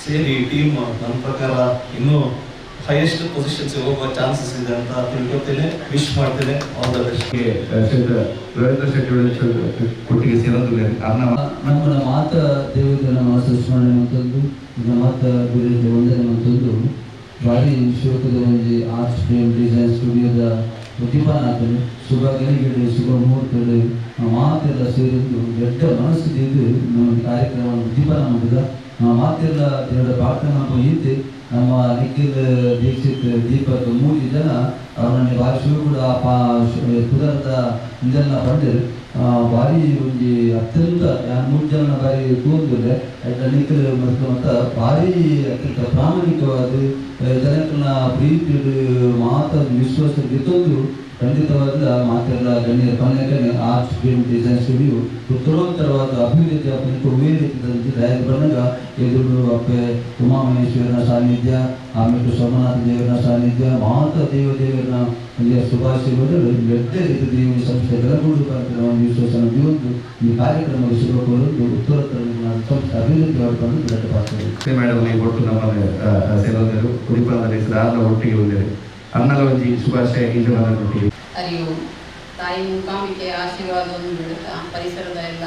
ಸೇರಿ ಟೀಮ್ ನನ್ನ ಪ್ರಕಾರ ಇನ್ನೂ ಹೈಯೆಸ್ಟ್ ಪೊಸಿಷನ್ಸ್ ಹೋಗುವ ಚಾನ್ಸಸ್ ಇದೆ ಅಂತ ತಿಳ್ಕೊತೇನೆ, ವಿಶ್ ಮಾಡ್ತೇನೆ. All the best. Ravindra Shetty ಕೊಟ್ಟಿಗೆ ಸೇರೋದು ನಮ್ಮ ಮಾತ ದೇವರ ಮಾಸ ಸ್ಮರಣೆ ಮತ್ತೊಂದು ಈಗ ಮಾತ ಗುರುವಿಗೆ ವಂದನೆ ಮತ್ತೊಂದು ಭಾರಿ ಶಿವಕದ ಒಂದು ಆರ್ಟ್ ಫ್ರೇಮ್ ಡಿಸೈನ್ ಸ್ಟುಡಿಯೋದ ಉದ್ದೀಪನ ಆಗ್ತದೆ. ಶುಭ ಗಳಿಗೆಗಳು, ಶುಭ ಮುಹೂರ್ತಗಳು ಮಾತೆಲ್ಲ ಸೇರಿದ್ದು ದೊಡ್ಡ ಮನಸ್ಸಿದ್ದು ನಮ್ಮ ಕಾರ್ಯಕ್ರಮವನ್ನು ಉದ್ದೀಪನ ಮಾಡಿದ. ಮಾತೆಲ್ಲ ದೇವರ ಪ್ರಾರ್ಥನೆ ಇದ್ದು ನಮ್ಮ ನಿಖಿಲ್ ದೀಕ್ಷಿತ್ ದೀಪಕ್ 3 ಜನ ಅವರಲ್ಲಿ ಭಾರಿ ಶಿವ ಕೂಡ ಕುದರದ ಇದೆಲ್ಲ ಬಂದಿರು ಭಾರಿ ಒಂದು ಅತ್ಯಂತ 3 ಜನ ಭಾರಿ ತೋಂದ್ರೆ ನಿಖಿಲ್ ಮತ್ತು ಭಾರಿ ಅತ್ಯಂತ ಪ್ರಾಮಾಣಿಕವಾದ ಜನಕ್ಕನ್ನ ಪ್ರೀತಿ ಮಾತಾದ ವಿಶ್ವಾಸ ಗೆದ್ದೊಂದು ಖಂಡಿತವಾದ ಮಾತೆಲ್ಲ ಗಣ್ಯರ ಪನ್ನೆಕನೆ ಆರ್ಟ್ ಫ್ರೇಮ್ ಡಿಸೈನ್ ಸ್ಟುಡಿಯೋ ಉತ್ತರೋತ್ತರವಾದ ಅಭಿವೃದ್ಧಿ ವೇದಿಕೆ ಬಂದಾಗ ಎದುರು ಅಪ್ಪೆ ಉಮಾಮಹೇಶ್ವರನ ಸಾನ್ನಿಧ್ಯ, ಆಮೇಲೆ ಸೋಮನಾಥ ದೇವರ ಸಾನ್ನಿಧ್ಯ, ಮಾತ ದೇವರನ್ನ ಶುಭಾಶಯಗಳು ದೊಡ್ಡ ರೀತಿ ದೇವರ ಸಂಸ್ಥೆ ಬೆಳಗೂಡು ಕಾರ್ಯಕ್ರಮ ವಿಶ್ವಾಸನ ಜೀವಂತು ಈ ಕಾರ್ಯಕ್ರಮದ ಶುಭ ಕೋರಲು ಉತ್ತರೋತ್ತರ ಸಂಸ್ಥೆ ಅಭಿವೃದ್ಧಿ ಮಾಡಿಕೊಂಡು ದೊಡ್ಡ ಪಾತ್ರ ಮೇಡಮ್ ಒಟ್ಟು ನಮ್ಮ ಸೇರೋದರು ಕುಡಿಪಾದಲ್ಲಿ ಒಟ್ಟಿಗೆ ಹೋಗಿದ್ದಾರೆ. ಅನ್ನಲ ಒಂಜಿ ಶುಭಾಶಯ ಇದು ಒಟ್ಟಿಗೆ ಅರಿವು ತಾಯಿ ಮೂಕಾಂಬಿಕೆ ಆಶೀರ್ವಾದವನ್ನು ಬಿಡುತ್ತಾ ಪರಿಸರದ ಎಲ್ಲ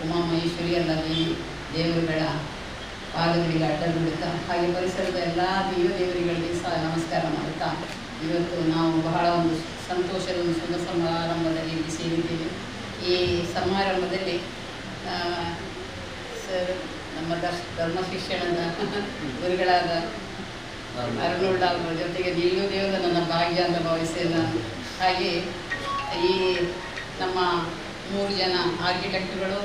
ಉಮಾಮಹೇಶ್ವರಿಯಲ್ಲ ದೇವರುಗಳ ಪಾದಗಳಿಗೆ ಅಡ್ಡ ಬಿಡುತ್ತಾ ಹಾಗೆ ಪರಿಸರದ ಎಲ್ಲ ದೇವರುಗಳಿಗೆ ಸಹ ನಮಸ್ಕಾರ ಮಾಡುತ್ತಾ ಇವತ್ತು ನಾವು ಬಹಳ ಒಂದು ಸಂತೋಷದ ಒಂದು ಶುಭ ಸಮಾರಂಭದಲ್ಲಿ ಇಲ್ಲಿ ಸೇರಿದ್ದೇವೆ. ಈ ಸಮಾರಂಭದಲ್ಲಿ ನಮ್ಮ ಧರ್ಮ ಶಿಕ್ಷಣದ ಗುರುಗಳಾದ ಅರುಣೋಳ್ಳ ಅವರ ಜೊತೆಗೆ ನಿಲ್ಲುವುದೇವುದು ನನ್ನ ಭಾಗ್ಯ ಅಂತ ಭಾವಿಸ್ತೇನೆ ನಾನು. ಹಾಗೆ ಈ ನಮ್ಮ 3 ಜನ ಆರ್ಕಿಟೆಕ್ಟ್ಗಳು,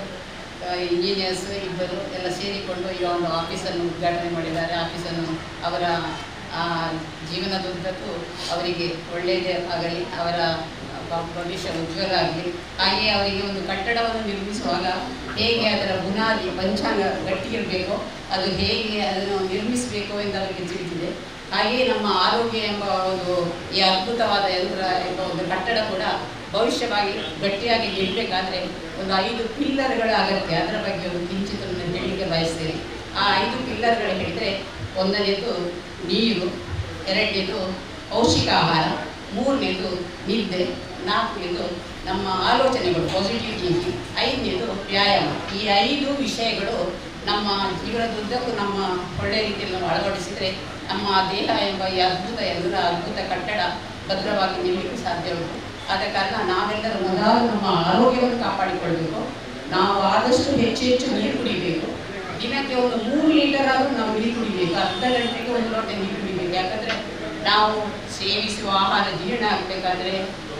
ಇಂಜಿನಿಯರ್ಸ್ ಇಬ್ಬರು ಎಲ್ಲ ಸೇರಿಕೊಂಡು ಈಗ ಒಂದು ಆಫೀಸನ್ನು ಉದ್ಘಾಟನೆ ಮಾಡಿದ್ದಾರೆ. ಆಫೀಸನ್ನು ಅವರ ಜೀವನದುದ್ದಕ್ಕೂ ಅವರಿಗೆ ಒಳ್ಳೆಯದೇ ಆಗಲಿ, ಅವರ ಭವಿಷ್ಯ ಉಜ್ವಲ ಆಗಲಿ. ಹಾಗೆಯೇ ಅವರಿಗೆ ಒಂದು ಕಟ್ಟಡವನ್ನು ನಿರ್ಮಿಸುವಾಗ ಹೇಗೆ ಅದರ ಬುನಾದಿ ಪಂಚಾಂಗ ಗಟ್ಟಿಗಿರಬೇಕೋ ಅದು ಹೇಗೆ ಅದನ್ನು ನಿರ್ಮಿಸಬೇಕು ಎಂದು ಅವರಿಗೆ ತಿಳಿದಿದೆ. ಹಾಗೆಯೇ ನಮ್ಮ ಆರೋಗ್ಯ ಎಂಬ ಒಂದು ಈ ಅದ್ಭುತವಾದ ಯಂತ್ರ ಎಂಬ ಒಂದು ಕಟ್ಟಡ ಕೂಡ ಭವಿಷ್ಯವಾಗಿ ಗಟ್ಟಿಯಾಗಿ ನಿಲ್ಲಬೇಕಾದ್ರೆ ಒಂದು 5 ಪಿಲ್ಲರ್ಗಳ ಅಗತ್ಯ. ಅದರ ಬಗ್ಗೆ ಒಂದು ಕಿಂಚಿತ್ ಹೇಳಲಿಕ್ಕೆ ಬಯಸ್ತೇನೆ. ಆ 5 ಪಿಲ್ಲರ್ಗಳು ಹೇಳಿದರೆ, ಒಂದನೇದು ನೀರು, ಎರಡನೇದು ಪೌಷ್ಟಿಕ ಆಹಾರ, ಮೂರನೇದು ನಿದ್ದೆ, ನಾಲ್ಕನೇದು ನಮ್ಮ ಆಲೋಚನೆಗಳು ಪಾಸಿಟಿವ್ ಥಿಂಕಿಂಗ್, ಐದನೇದು ವ್ಯಾಯಾಮ. ಈ 5 ವಿಷಯಗಳು ನಮ್ಮ ಜೀವನದುದ್ದಕ್ಕೂ ನಮ್ಮ ಒಳ್ಳೆಯ ರೀತಿಯಲ್ಲಿ ನಾವು ಅಳವಡಿಸಿದರೆ ನಮ್ಮ ದೇಹ ಎಂಬ ಈ ಅದ್ಭುತ ಕಟ್ಟಡ ಭದ್ರವಾಗಿ ನಿಲ್ಲಲಿಕ್ಕೆ ಸಾಧ್ಯ ಉಂಟು. ಆದ ಕಾರಣ ನಾವೆಲ್ಲರೂ ಮೊದಲು ನಮ್ಮ ಆರೋಗ್ಯವನ್ನು ಕಾಪಾಡಿಕೊಳ್ಬೇಕು. ನಾವು ಆದಷ್ಟು ಹೆಚ್ಚು ನೀರು ಕುಡಿಬೇಕು. ದಿನಕ್ಕೆ ಒಂದು 3 ಲೀಟರ್ ಆದರೂ ನಾವು ನೀರು ಕುಡಿಬೇಕು. ಅರ್ಧ ಗಂಟೆಗೆ 1 ಲೋಟ ನೀರು ಕುಡಿಬೇಕು. ಯಾಕಂದರೆ ನಾವು ಸೇವಿಸುವ ಆಹಾರ ಜೀರ್ಣ ಆಗಬೇಕಾದ್ರೆ,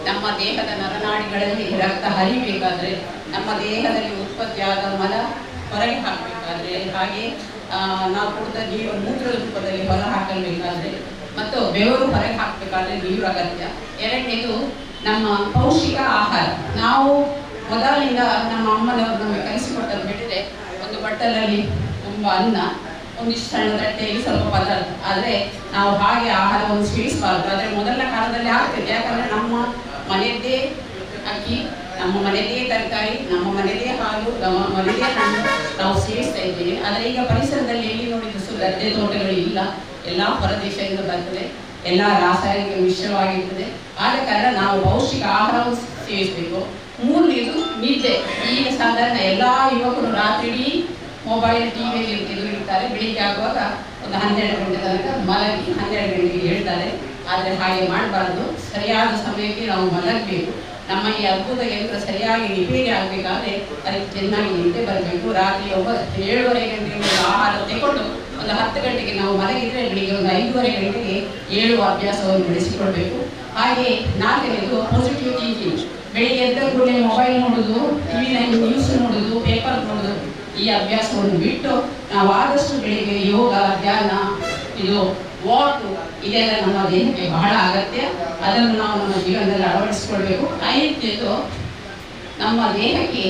ನಮ್ಮ ದೇಹದ ನರನಾಡಿಗಳಲ್ಲಿ ರಕ್ತ ಹರಿಬೇಕಾದ್ರೆ, ನಮ್ಮ ದೇಹದಲ್ಲಿ ಉತ್ಪತ್ತಿಯಾದ ಮಲ ಹೊರಗೆ ಹಾಕಬೇಕಾದ್ರೆ, ಹಾಗೆ ನಾವು ಕುಡಿದ ನೀರು ಮೂತ್ರದ ರೂಪದಲ್ಲಿ ಹೊರ ಹಾಕಬೇಕಾದ್ರೆ ಮತ್ತು ಬೆವರು ಹೊರಗೆ ಹಾಕಬೇಕಾದ್ರೆ ನೀರು ಅಗತ್ಯ. ಎರಡನೇದು ನಮ್ಮ ಪೌಷ್ಟಿಕ ಆಹಾರ. ನಾವು ಮೊದಲಿನಿಂದ ನಮ್ಮ ಅಮ್ಮನವರು ನಮಗೆ ಕಲಿಸಿಕೊಟ್ಟದ್ದು ಬಿಟ್ಟರೆ, ಒಂದು ಬಟ್ಟಲಲ್ಲಿ ತುಂಬ ಅನ್ನ, ಒಂದಿಷ್ಟು ಸಣ್ಣ ತಟ್ಟೆಯಲ್ಲಿ ಸ್ವಲ್ಪ ಪದಾರ್ಥ. ಆದರೆ ನಾವು ಹಾಗೆ ಆಹಾರವನ್ನು ಸೇವಿಸಬಾರ್ದು. ಆದರೆ ಮೊದಲ ಕಾಲದಲ್ಲಿ ಆಗ್ತದೆ. ಯಾಕಂದರೆ ನಮ್ಮ ಮನೆಯದ್ದೇ ಅಕ್ಕಿ, ನಮ್ಮ ಮನೆಯದೇ ತರಕಾರಿ, ನಮ್ಮ ಮನೆಯದೇ ಹಾಲು, ನಮ್ಮ ಮನೆಯದೇ ಹಣ್ಣು ನಾವು ಸೇವಿಸ್ತಾ ಇದ್ದೇವೆ. ಆದರೆ ಈಗ ಪರಿಸರದಲ್ಲಿ ಎಲ್ಲಿ ನೋಡಿದ್ರು ಗದ್ದೆ ತೋಟಗಳು ಇಲ್ಲ. ಎಲ್ಲ ಹೊರದೇಶದಿಂದ ಬರ್ತದೆ, ಎಲ್ಲ ರಾಸಾಯನಿಕ ಮಿಶ್ರವಾಗಿರ್ತದೆ. ಆದ ಕಾರಣ ನಾವು ಪೌಷ್ಟಿಕ ಆಹಾರವನ್ನು ಸೇವಿಸಬೇಕು. ಮೂರನೇದು ನಿದ್ದೆ. ಈಗ ಸಾಧಾರಣ ಎಲ್ಲ ಯುವಕರು ರಾತ್ರಿ ಮೊಬೈಲ್ ಟಿವಿಯಲ್ಲಿ ಎದುರಿರ್ತಾರೆ. ಬೆಳಿಗ್ಗೆ ಆಗುವಾಗ ಒಂದು 12 ಗಂಟೆ ತನಕ ಮಲಗಿ 12 ಗಂಟೆಗೆ ಹೇಳ್ತಾರೆ. ಆದರೆ ಹಾಗೆ ಮಾಡಬಾರ್ದು. ಸರಿಯಾದ ಸಮಯಕ್ಕೆ ನಾವು ಮಲಗಬೇಕು. ನಮ್ಮ ಈ ಅದ್ಭುತ ಯಂತ್ರ ಸರಿಯಾಗಿ ರಿಪೇರಿ ಆಗಬೇಕಾದ್ರೆ ಅದಕ್ಕೆ ಚೆನ್ನಾಗಿ ನಿದ್ದೆ ಬರಬೇಕು. ರಾತ್ರಿ 7:30 ಗಂಟೆಗೆ ಆಹಾರ ತಗೊಂಡು ಒಂದು 10 ಗಂಟೆಗೆ ನಾವು ಮಲಗಿದರೆ ಬೆಳಿಗ್ಗೆ ಒಂದು 5:30 ಗಂಟೆಗೆ ಏಳುವ ಅಭ್ಯಾಸವನ್ನು ಬೆಳೆಸಿಕೊಳ್ಬೇಕು. ಹಾಗೆ ನಾಲ್ಕನೇದು ಪಾಸಿಟಿವ್ ಥಿಂಕಿಂಗ್. ಬೆಳಿಗ್ಗೆ ಎದ್ದ ಕೂಡಲೇ ಮೊಬೈಲ್ ನೋಡೋದು, ಟಿವಿನಲ್ಲಿ ನ್ಯೂಸ್ ನೋಡೋದು, ಪೇಪರ್ ನೋಡೋದು, ಈ ಅಭ್ಯಾಸವನ್ನು ಬಿಟ್ಟು ನಾವು ಆದಷ್ಟು ಬೆಳಿಗ್ಗೆ ಯೋಗ, ಧ್ಯಾನ, ಇದು ವಾಕ್, ಇದೆಲ್ಲ ನಮ್ಮ ದೇಹಕ್ಕೆ ಬಹಳ ಅಗತ್ಯ. ಅದನ್ನು ನಾವು ನಮ್ಮ ಜೀವನದಲ್ಲಿ ಅಳವಡಿಸಿಕೊಳ್ಬೇಕು. ಐದನೇದು ನಮ್ಮ ದೇಹಕ್ಕೆ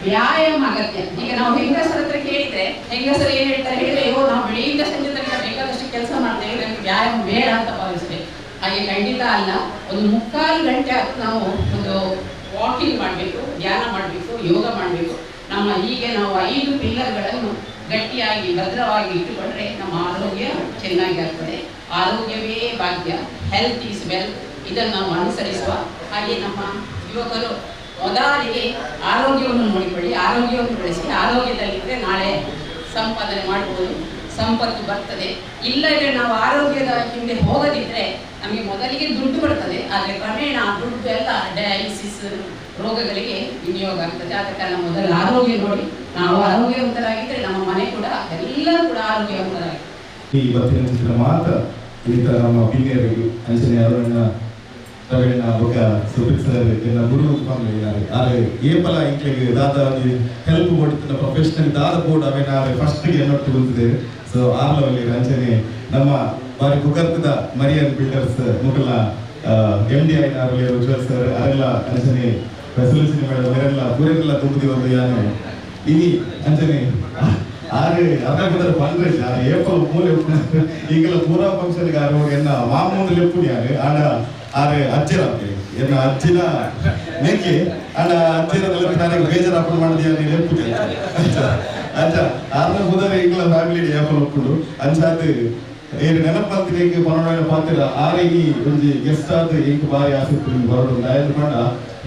ವ್ಯಾಯಾಮ ಅಗತ್ಯ. ಈಗ ನಾವು ಹೆಂಗಸರ ಹತ್ರ ಕೇಳಿದರೆ ಹೆಂಗಸರು ಏನು ಹೇಳ್ತಾರೆ ಹೇಳಿದರೆ, ನಾವು ಬೆಳಿಗ್ಗೆ ಸಂಜೆ ತನಕ ಬೇಕಾದಷ್ಟು ಕೆಲಸ ಮಾಡ್ತೇವೆ, ನಮಗೆ ವ್ಯಾಯಾಮ ಬೇಡ ಅಂತ ಭಾವಿಸ್ತೇವೆ. ಹಾಗೆ ಖಂಡಿತ ಅಲ್ಲ. ಒಂದು 3/4 ಗಂಟೆ ಆದರೂ ನಾವು ಒಂದು ವಾಕಿಂಗ್ ಮಾಡಬೇಕು, ಧ್ಯಾನ ಮಾಡಬೇಕು, ಯೋಗ ಮಾಡಬೇಕು. ನಮ್ಮ ಹೀಗೆ ನಾವು 5 ಪಿಲ್ಲರ್ಗಳನ್ನು ಗಟ್ಟಿಯಾಗಿ ಭದ್ರವಾಗಿ ಇಟ್ಟುಕೊಂಡ್ರೆ ನಮ್ಮ ಆರೋಗ್ಯ ಚೆನ್ನಾಗಿ ಆಗ್ತದೆ. ಆರೋಗ್ಯವೇ ಭಾಗ್ಯ, ಹೆಲ್ತ್ ಈಸ್ ವೆಲ್ತ್. ಇದನ್ನು ನಾವು ಅನುಸರಿಸುವ ಹಾಗೆ ನಮ್ಮ ಯುವಕರು ಮೊದಲಿಗೆ ಆರೋಗ್ಯವನ್ನು ನೋಡಿಕೊಳ್ಳಿ, ಆರೋಗ್ಯವನ್ನು ಬೆಳೆಸಿ. ಆರೋಗ್ಯದಲ್ಲಿದ್ದರೆ ನಾಳೆ ಸಂಪಾದನೆ ಮಾಡ್ಬೋದು, ಸಂಪತ್ತು ಬರ್ತದೆ. ಇಲ್ಲದೆ ನಾವು ಆರೋಗ್ಯದ ಹಿಂದೆ ಹೋಗದಿದ್ದರೆ ನಮಗೆ ಮೊದಲಿಗೆ ದುಡ್ಡು ಬರ್ತದೆ, ಆದರೆ ಕ್ರಮೇಣ ಆ ದುಡ್ಡು ಎಲ್ಲ ಡಯಾಲಿಸಿಸ್ ರೋಗಗಳಿಗೆ ವಿನಿಯೋಗ ಆಗ್ತದೆ. ಆದ ಕಾರಣ ಮೊದಲು ಆರೋಗ್ಯ ನೋಡಿ. ನಾವು ಆರೋಗ್ಯವಂತರಾಗಿದ್ದರೆ ನಮ್ಮ ಮನೆ ಕೂಡ ಎಲ್ಲರೂ ಕೂಡ ಆರೋಗ್ಯವಂತರಾಗಿ. ಈ ಇವತ್ತಿನ ಚಿತ್ರ ಮಾತ್ರ ಇಂಥ ನಮ್ಮ ಪಿನ್ನಿಯರಿಗೆ ಅಂಚನೆ ಅರುಣ ರವೀಣ ಬೊಕ್ಕ ಸುಪ್ರೀತ್ ಸರ್ ಎಲ್ಲ ಗುರು ಪಂಗಿದ್ದಾರೆ. ಆದರೆ ಏಪಲ ಇಂಕ್ಲೆಗೆ ದಾದ ಹೆಲ್ಪ್ ಕೊಡ್ತಿನ ಪ್ರೊಫೆಷನಲ್ ದಾದ ಬೋರ್ಡ್ ಅವೇನಾದ್ರೆ ಫಸ್ಟ್ಗೆ ನೋಟ್ಟು ಬಂದಿದ್ದೇವೆ. ಸೊ ಆರ್ಲವಲ್ಲಿ ಅಂಚನೆ ನಮ್ಮ ಬಾರಿ ಕುಕರ್ತದ ಮರಿಯನ್ ಬಿಲ್ಡರ್ಸ್ ಮುಗಲ MD ಆಯ್ನಾರು ಉಜ್ವಲ್ ಸರ್ ಅದೆಲ್ಲ ಅಂಚನೆ ಫೆಸಿಲಿಟಿ ಮೇಡಮ್ ಬೇರೆಲ್ಲ ಪೂರೆಲ್ಲ ತುಂಬಿ ಒಂದು ಯಾನೆ ಇನಿ ಅಂಚನೆ ಆರೆ ಅದರ ಬಂದ್ರೆ ಏಪಲ್ ಮೂಲೆ ಈಗೆಲ್ಲ ಪೂರಾ ಫಂಕ್ಷನ್ ಗಾರು ಎನ್ನ ಮಾಮೂಲು ಲೆಪ್ಪುಡಿ ಆಡ ಆರೆ ಅಜ್ಜಿರ ಎನ್ನ ಅಜ್ಜಿನ ನೇಕೆ ಆಡ ಅಜ್ಜಿರದಲ್ಲಿ ನನಗೆ ಬೇಜಾರಾಪಣೆ ಮಾಡಿದ ಲೆಪ್ಪುಡಿ ಅಂಚ ಆರ್ನ ಹೋದರೆ ಈಗಲ ಫ್ಯಾಮಿಲಿ ಏಪಲ್ ಒಪ್ಪುಡು ಅಂಚಾದ ಏನು ನೆನಪಂತಿನ ಈಗ ಪನ್ನೊಂದು ಪಾತ್ರ ಆರೆ ಈ ಒಂದು ಗೆಸ್ಟ್ ಆದ ಈಗ ಬಾರಿ ಆಸಕ್ತಿ ಬರೋದು ಆಯ್ತು ಮಾಡ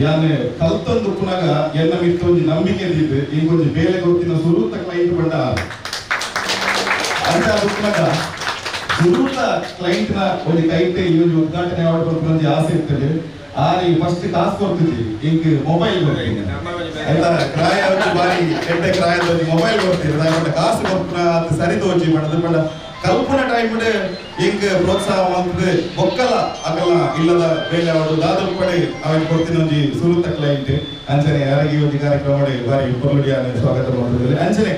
ಯಾನೆ ಕಲ್ತೊಂದು ಪುನಗ ಎನ್ನ ಮಿತ್ತು ಒಂದು ನಂಬಿಕೆ ಇದ್ದಿದ್ದು ಈಗ ಒಂದು ಬೇಲೆ ಗೊತ್ತಿನ ಸುರೂತ ಕ್ಲೈಂಟ್ ಬಂದ ಅಂತ ಪುನಗ ಸುರೂತ ಕ್ಲೈಂಟ್ ನ ಒಂದು ಕೈತೆ ಈ ಒಂದು ಉದ್ಘಾಟನೆ ಮಾಡ್ಬೇಕು ಒಂದು ಆಸೆ ಇರ್ತದೆ. ಆರೆ ಫಸ್ಟ್ ಕಾಸು ಕೊಡ್ತಿದ್ವಿ, ಈಗ ಮೊಬೈಲ್ ಬರ್ತೀನಿ ಆಯ್ತಾ ಕ್ರಾಯ ಬಾರಿ ಕೆಟ್ಟ ಕ್ರಾಯದ ಮೊಬೈಲ್ ಬರ್ತೀವಿ ಕಾಸು ಕೊಡ್ಪುನ ಅದು ಸರಿ ತೋಚಿ ಮಾಡೋದು ಬಟ್ ಕಲ್ಪನಾ ಟೈಮ್ ಈಗ ಪ್ರೋತ್ಸಾಹ ಮಾಡ್ತದೆ ಒಕ್ಕಲ ಆಗಲ್ಲ ಇಲ್ಲದ ಬೇಲೆ ಅವರು ದಾದಲ್ ಪಡೆ ಅವನ್ ಕೊಡ್ತೀನಿ ಒಂದು ಸುರೂತ ಕ್ಲೈಂಟ್ ಅಂಚನೆ ಯಾರಿಗೆ ಒಂದು ಕಾರ್ಯಕ್ರಮ ಮಾಡಿ ಬಾರಿ ಪೊರ್ಲುಡಿಯಾನೆ ಸ್ವಾಗತ ಮಾಡ್ತಿದ್ದಾರೆ. ಅಂಚನೆ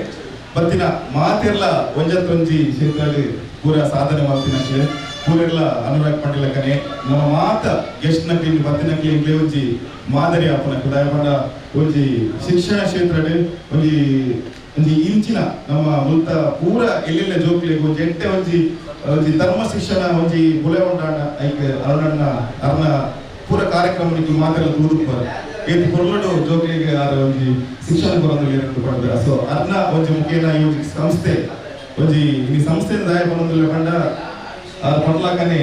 ಬತ್ತಿನ ಮಾತೆಲ್ಲ ಒಂಜತ್ತೊಂಜಿ ಕ್ಷೇತ್ರದಲ್ಲಿ ಪೂರ ಸಾಧನೆ ಮಾಡ್ತೀನಿ ಪೂರೆಲ್ಲ ಅನುರಾಗ್ ಪಾಟೀಲ್ ಕನೆ ನಮ್ಮ ಮಾತ ಗೆಸ್ಟ್ ನ ಟೀಮ್ ಬತ್ತಿನ ಕ್ಲೀನ್ಗೆ ಒಂಜಿ ಮಾದರಿ ಆಪನ ಕುದಾಯ ಪಂಡ ಒಂಜಿ ಶಿಕ್ಷಣ ಕ್ಷೇತ್ರಡ್ ಒಂಜಿ ಒಂಜಿ ಇಂಚಿನ ನಮ್ಮ ಮುಲ್ತ ಪೂರ ಎಲ್ಲೆಲ್ಲ ಜೋಕ್ಲೆ ಒಂಜಿ ಎಟ್ಟೆ ಒಂಜಿ ಧರ್ಮ ಶಿಕ್ಷಣ ಒಂಜಿ ಬುಲೆ ಉಂಟಾಡ ಐಕ್ ಅರ್ಣ ಪೂರ ಕಾರ್ಯಕ್ರಮ ನಿಕ್ಲು ಮಾತೆಲ್ಲ ತೂದುಪ್ಪರು ಏತ್ ಕೊರ್ಲಡು ಜೋಕ್ಲಿಗೆ ಆರ ಒಂಜಿ ಶಿಕ್ಷಣ ಕೊರಂದು ಏನೆಂದು ಪಡೆದ ಸೊ ಅರ್ನ ಒಂಜಿ ಮುಖೇನ ಈ ಒಂಜಿ ಸಂಸ್ಥೆ ಒಂಜಿ ಈ ಸಂಸ್ಥೆದ ದಾಯ ಪನೊಂದುಲ್ಲ ಪಂಡ ಆರ ಪಡ್ಲಾಕನೆ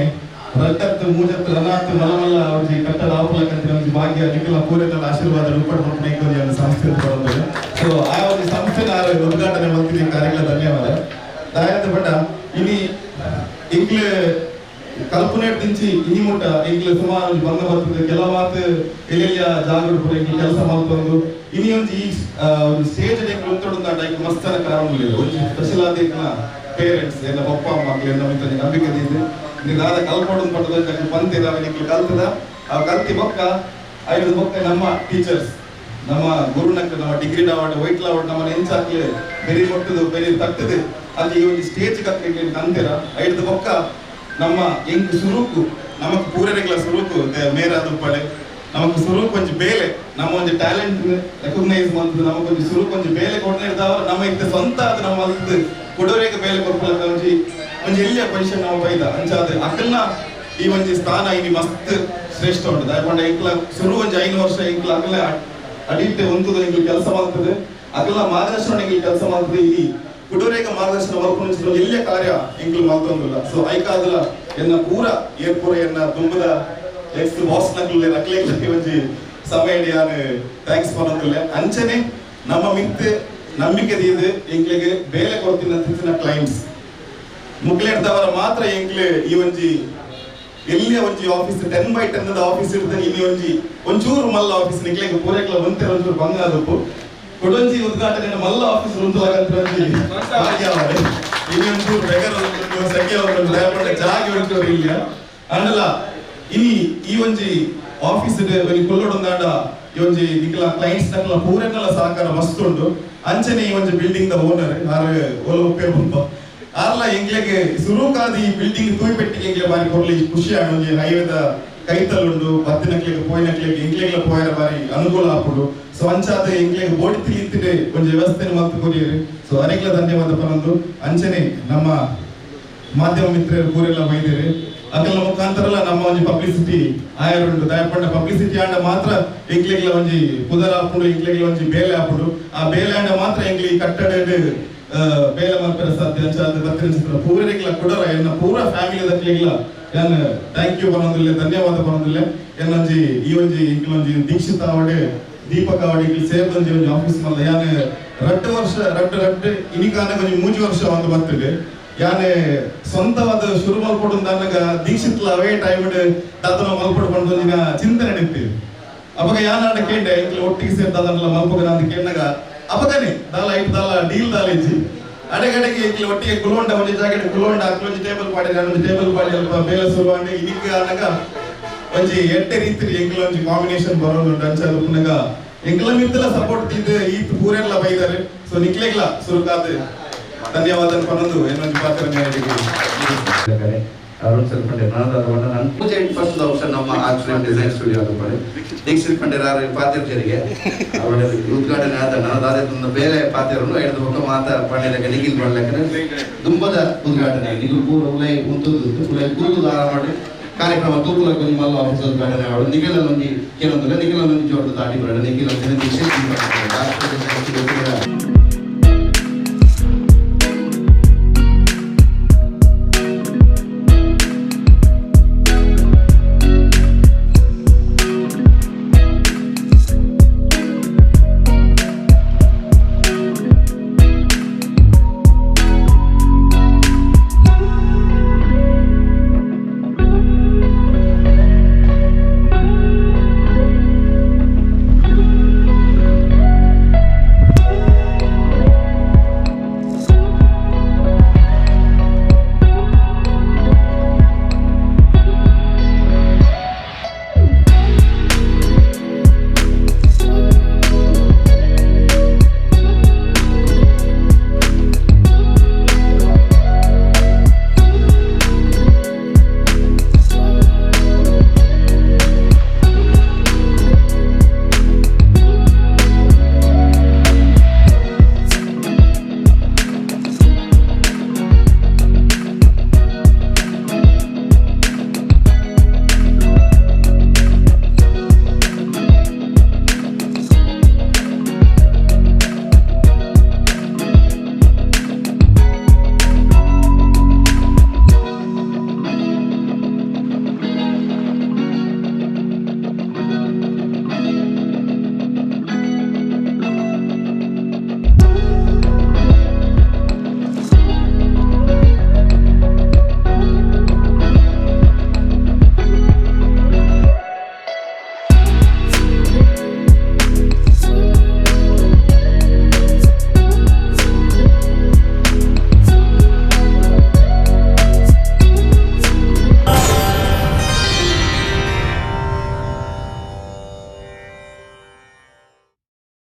ರಟ್ಟತ್ತು ಮೂಜತ್ತು ರನಾತ್ತು ಮಲಮಲ್ಲ ಒಂಜಿ ಕಟ್ಟಡ ಆಪುಲಕಂತ ಒಂಜಿ ಭಾಗ್ಯ ನಿಖಲ ಪೂರೈತ ಆಶೀರ್ವಾದ ರೂಪಡ್ ಮಾಡ್ಬೇಕು ಒಂದು ಸಂಸ್ಥೆ ಪಡೋದು ಸೊ ಆ ಒಂದು ಸಂಸ್ಥೆನ ಉದ್ಘಾಟನೆ ಮಾಡ್ತಿದ್ದ ಕಾರ್ಯಕ್ರಮ ಧನ್ಯವಾದ ದಾಯದ ಪಂಡ ಇನಿ ಇಂಗ್ಲೆ ಕಲ್ಪನೆ ದಿಂಚಿ ಇನಿ ಮುಟ್ಟ ಇಂಗ್ಲೆ ಸುಮಾರು ಬಂದ ಬರ್ತದೆ ಕೆಲ ಮಾತು ಎಲ್ಲೆಲ್ಲ ಜಾಗೃತ ಪುರ ಕೆಲಸ ಮಾಡ್ಕೊಂಡು ಇನಿ ಒಂಜಿ ಒಂದು ಸ್ಟೇಜ್ ಉತ್ತೊಂದು ಮಸ್ತನ ಕಾರಣ ಒಂಜಿ ಸ್ಪೆಷಲ್ ಆದ ಪೇರೆಂಟ್ಸ್ ಎಲ್ಲ ಪಪ್ಪ ಮಕ್ಕಳು ನಮ್ಮ ನಂಬಿಕೆ ಇದೆ ನೀನಾದ ಕಲ್ಪೊಂಡು ಪಟ್ಟದ ಬಂದಿರ ಅವನಿಗೆ ಕಲ್ತದ ಆ ಕಲ್ತಿ ಬೊಕ್ಕ ಐದು ಬೊಕ್ಕ ನಮ್ಮ ಟೀಚರ್ಸ್ ನಮ್ಮ ಗುರುನಕ್ಕೆ ನಮ್ಮ ಡಿಗ್ರಿ ಅವಾರ್ಡ್ ವೈಟ್ ಅವಾರ್ಡ್ ನಮ್ಮ ನೆಂಚಾಕ್ಲೆ ಬೆರಿ ಕೊಟ್ಟದು ಬೆರಿ ತಟ್ಟದು ಅಲ್ಲಿ ಈ ಒಂದು ಸ್ಟೇಜ್ ಕತ್ತಲಿಕ್ಕೆ ಅಂತೀರ ಐದು ಬೊಕ್ಕ ನಮ್ಮ ಎಂಕ್ ಸುರುಕು ನಮಕ್ ಪೂರೈಗಳ ಸುರುಕು ಮೇರಾದ ಪಡೆ ನಮಕ್ ಸುರುಕು ಒಂಜಿ ಬೇಲೆ ನಮ್ಮ ಒಂದು ಟ್ಯಾಲೆಂಟ್ ರೆಕಗ್ನೈಸ್ ಮಾಡ್ತದೆ ನಮಕ್ ಒಂದು ಸುರುಕು ಒಂಜಿ ಬೇಲೆ ಕೊಡ್ತಾ ಇದ್ದಾವ ನಮ್ಮ ಇದ್ದ ಸ್ವಂತ ಅದು ನಮ್ಮ ಅದು ಕೊಡೋರೆಗೆ ಬೇಲೆ ಕೊಡ್ಕೊಳ್ಳೋದು ಒಂಜಿ ಎಲ್ಲಿಯ ಪೊಸಿಷನ್ ನಾವು ಬೈದ ಅಂಚಾದ ಅಕ್ಕಲ್ನ ಈ ಒಂಜಿ ಸ್ಥಾನ ಇಲ್ಲಿ ಮಸ್ತ್ ಶ್ರೇಷ್ಠ ಉಂಟು ದಯಪಂಡ ಇಂಕ್ಲ ಶುರು ಒಂಜಿ 5 ವರ್ಷ ಇಂಕ್ಲ ಅಕ್ಕಲ ಅಡಿಟ್ ಒಂತದ ಇಂಕ್ಲ ಕೆಲಸ ಮಾಡ್ತದೆ ಅಕ್ಕಲ ಮಾರ್ಗದರ್ಶನ ಇಂಕ್ಲ ಕೆಲಸ ಮಾಡ್ತದೆ ಈ ಕುಡೋರೇಗ ಮಾರ್ಗದರ್ಶನ ವರ್ಕೊಂಡು ಎಲ್ಲಿಯ ಕಾರ್ಯ ಇಂಕ್ಲು ಮಾಡ್ತಂದಿಲ್ಲ ಸೊ ಐಕಾದಲ ಎನ್ನ ಪೂರ ಏರ್ಪೂರ ಎನ್ನ ತುಂಬದ ಎಕ್ಸ್ ಬಾಸ್ ನಕ್ಲೆ ನಕ್ಲೆ ಒಂಜಿ ಸಮಯ ಯಾನು ಥ್ಯಾಂಕ್ಸ್ ಮಾಡೋದಿಲ್ಲ ಅಂಚನೆ ನಮ್ಮ ಮಿತ್ತೆ ನಂಬಿಕೆ ಇದೆ ಇಂಕ್ಲಿಗೆ ಬೇಲೆ ಕೊಡ್ತೀನಿ ಅಂತ ಕ್ಲೈಂಟ್ಸ್ ಮುಕ್ಲೇಡ್ದವರ ಮಾತ್ರ ಎಂಕ್ಲೆ ಈ ಒಂಜಿ ಎಲ್ಲಿಯ ಒಂಜಿ ಆಫೀಸ್ 10x10 ಆಫೀಸ್ ಇರ್ತದೆ ಇಲ್ಲಿ ಒಂಚೂರು ಮಲ್ಲ ಆಫೀಸ್ ನಿಕ್ಲೆಗೆ ಪೂರೈಕ್ಲ ಬಂತೆ ಒಂಚೂರು ಬಂಗಾದಪ್ಪು ಕೊಡೊಂಜಿ ಉದ್ಘಾಟನೆ ಮಲ್ಲ ಆಫೀಸ್ ಉಂಟು ಇಲ್ಲಿ ಒಂಚೂರು ಬೆಗರ್ ಸಂಖ್ಯೆ ದಯಪಟ್ಟ ಜಾಗಿ ಒಂಚೂರು ಇಲ್ಲ ಅಂಡಲ ಇನಿ ಈ ಒಂಜಿ ಆಫೀಸ್ ಕೊಲ್ಲೊಡೊಂದಾಂಡ ಈ ಒಂಜಿ ನಿಕ್ಲ ಕ್ಲೈಂಟ್ಸ್ ನಕ್ಲ ಪೂರೈಕ್ಲ ಸಹಕಾರ ಮಸ್ತ್ ಉಂಟು ಅಂಚನೆ ಈ ಒಂಜಿ ಬಿಲ್ಡಿಂಗ್ ದ ಓನರ್ ಆರು ಒಲ ಉಪ್ಪೆ ಬಂಪ ಆರ್ಲ ಎಂಗ್ಲೆಗೆ ಸುರುಕಾದ ಈ ಬಿಲ್ಡಿಂಗ್ ತೂಯಿಪೆಟ್ಟಿಗೆ ಎಂಗ್ಲೆ ಬಾರಿ ಕೊರ್ಲಿ ಖುಷಿ ಆಡೊಂಜಿ ಹೈವೇದ ಕೈತಲ್ಲುಂಡು ಬತ್ತಿನಕ್ಲೆಗೆ ಪೋಯಿನಕ್ಲೆಗೆ ಎಂಗ್ಲೆಗ್ಲ ಪೋಯರ ಬಾರಿ ಅನುಕೂಲ ಆಪುಡು ಸೊ ಅಂಚಾದ ಎಂಗ್ಲೆಗೆ ಬೋಡಿ ತಿಳಿತಿದೆ ಒಂಜಿ ವ್ಯವಸ್ಥೆ ಮಾತು ಕೊರಿಯರು ಸೊ ಅನೇಕಲ ಧನ್ಯವಾದ ಪನಂದು ಅಂಚನೆ ನಮ್ಮ ಮಾಧ್ಯಮ ಮಿತ್ರರು ಪೂರೆಲ್ಲ ಬೈದಿರಿ ಅಕಲ ಮುಖಾಂತರ ನಮ್ಮ ಒಂಜಿ ಪಬ್ಲಿಸಿಟಿ ಆಯರುಂಡು ದಯಪಂಡ ಪಬ್ಲಿಸಿಟಿ ಆಂಡ ಮಾತ್ರ ಎಂಗ್ಲೆಗ್ಲ ಒಂಜಿ ಪುದರ್ ಆಪುಡು ಎಂಗ್ಲೆಗ್ಲ ಒಂಜಿ ಬೇಲೆ ಆಪುಡು ಆ ಬೇಲೆ ಆಂಡ ಮಾತ್ರ ಎಂಗ್ಲಿ ಕಟ್ಟಡ ಬೇಲೆ ಮಲ್ಪರ ಸಾಧ್ಯ ಅಂಚಾದ ಬತ್ತಿನ ಪೂರೈಕ್ಲ ಕೊಡರ ಎನ್ನ ಪೂರ ಫ್ಯಾಮಿಲಿ ದಕ್ಲಿಗ್ಲ ಯಾನ್ ಥ್ಯಾಂಕ್ ಯು ಪನೊಂದಿಲ್ಲ ಧನ್ಯವಾದ ಪನೊಂದಿಲ್ಲ ಎನ್ನೊಂಜಿ ಈ ಒಂಜಿ ಇಂಕ್ಲೊಂಜಿ ದೀಕ್ಷಿತ ಅವಡೆ ದೀಪಕ್ ಅವಡೆ ಇಲ್ಲಿ ಸೇರ್ದೊಂಜಿ ಒಂಜಿ ಆಫೀಸ್ ಮಲ್ಲ ಯಾನ್ ರಟ್ಟು ವರ್ಷ ರಟ್ಟು ಇನಿಕಾನ ಒಂಜಿ 3 ವರ್ಷ ಒಂದು ಬರ್ತದೆ ಯಾನೆ ಸ್ವಂತವಾದ ಶುರು ಮಲ್ಪಡು ನನಗ ದೀಕ್ಷಿತ್ಲ ಅವೇ ಟೈಮ್ ದಾತನ ಮಲ್ಪಡು ಬಂದಿನ ಚಿಂತನೆ ನಡೀತೀವಿ ಅವಾಗ ಯಾನಾಡ ಕೇಂಡೆ ಇಂಕ್ಲ ಒಟ್ಟಿಗೆ ಸೇರ್ದಾದಲ್ಲ ಮಲ್ಪಗ ಅಂತ ಕೇಳಿದಾಗ ಅಪಗನೆ ದಾಲ ಐಟ್ ದಾಲ ಡೀಲ್ ದಾಲ ಇಜ್ಜಿ ಅಡೆಗಡೆಗೆ ಇಂಕ್ಲ ಒಟ್ಟಿಗೆ ಕುಲೋಂಡ ಒಂಜಿ ಜಾಕೆಟ್ ಕುಲೋಂಡ ಒಂಜಿ ಟೇಬಲ್ ಪಾಡಿ ಒಂಜಿ ಟೇಬಲ್ ಪಾಡಿ ಅಲ್ಪ ಬೇಲೆ ಸುರುವಾಂಡೆ ಇನಿಕ ಅನ್ನಗ ಒಂಜಿ ಎಟ್ಟೆ ರೀತಿ ಎಂಕ್ಲ ಒಂಜಿ ಕಾಂಬಿನೇಷನ್ ಬರೋದು ಅಂಚಾದ ಪುನಗ ಎಂಕ್ಲ ಮಿತ್ತಲ ಸಪೋರ್ಟ್ ಇದ್ದು ಈತ್ ಪೂರೆಲ್ಲ ಬೈದಾರೆ ಸೊ ನಿಕ್ಲೆಗ್ಲ ಸುರುಕಾದ ಧನ್ಯವಾದ ಪನೊಂದು ಏನೊಂದು ಪಾತ್ರ ಅರುಣ್ ಸಲ್ಪಂಡೆ ನಾನದಾದ ನಾನು ಪೂಜೆ ಫಸ್ಟ್ ಆಪ್ಷನ್ ನಮ್ಮ ಆರ್ಟ್ ಫ್ರೇಮ್ ಡಿಸೈನ್ ಸ್ಟುಡಿಯೋ ಅದು ಪಡೆ ದೀಕ್ಷಿತ್ ಪಂಡೆರಾರ ಪಾತ್ರರಿಗೆ ಅವರ ಉದ್ಘಾಟನೆ ಆದ ನಾನದಾದ ಬೇರೆ ಪಾತ್ರರನ್ನು ಎಳೆದು ಹೋಗ ಮಾತಾ ಪಂಡೆಲಕ್ಕೆ ನಿಖಿಲ್ ಮಾಡ್ಲಕ್ಕೆ ತುಂಬದ ಉದ್ಘಾಟನೆ ನಿಖಿಲ್ ಪೂರ ಉಲೈ ಉಂತುದು ಉಲೈ ಗುರುದು ದಾರ ಮಾಡಿ ಕಾರ್ಯಕ್ರಮ ತೂಕುಲ ಕೊಂಚ ಮಲ್ಲ ಆಫೀಸ್ ಉದ್ಘಾಟನೆ ಆಡು ನಿಖಿಲ್ ಒಂಜಿ ಕೆಲವೊಂದು ನಿಖಿಲ್ ಒಂಜಿ ಜೋರ್ದು ದಾಟಿ ಬರಡ ನಿಖಿಲ್ ಒಂಜಿ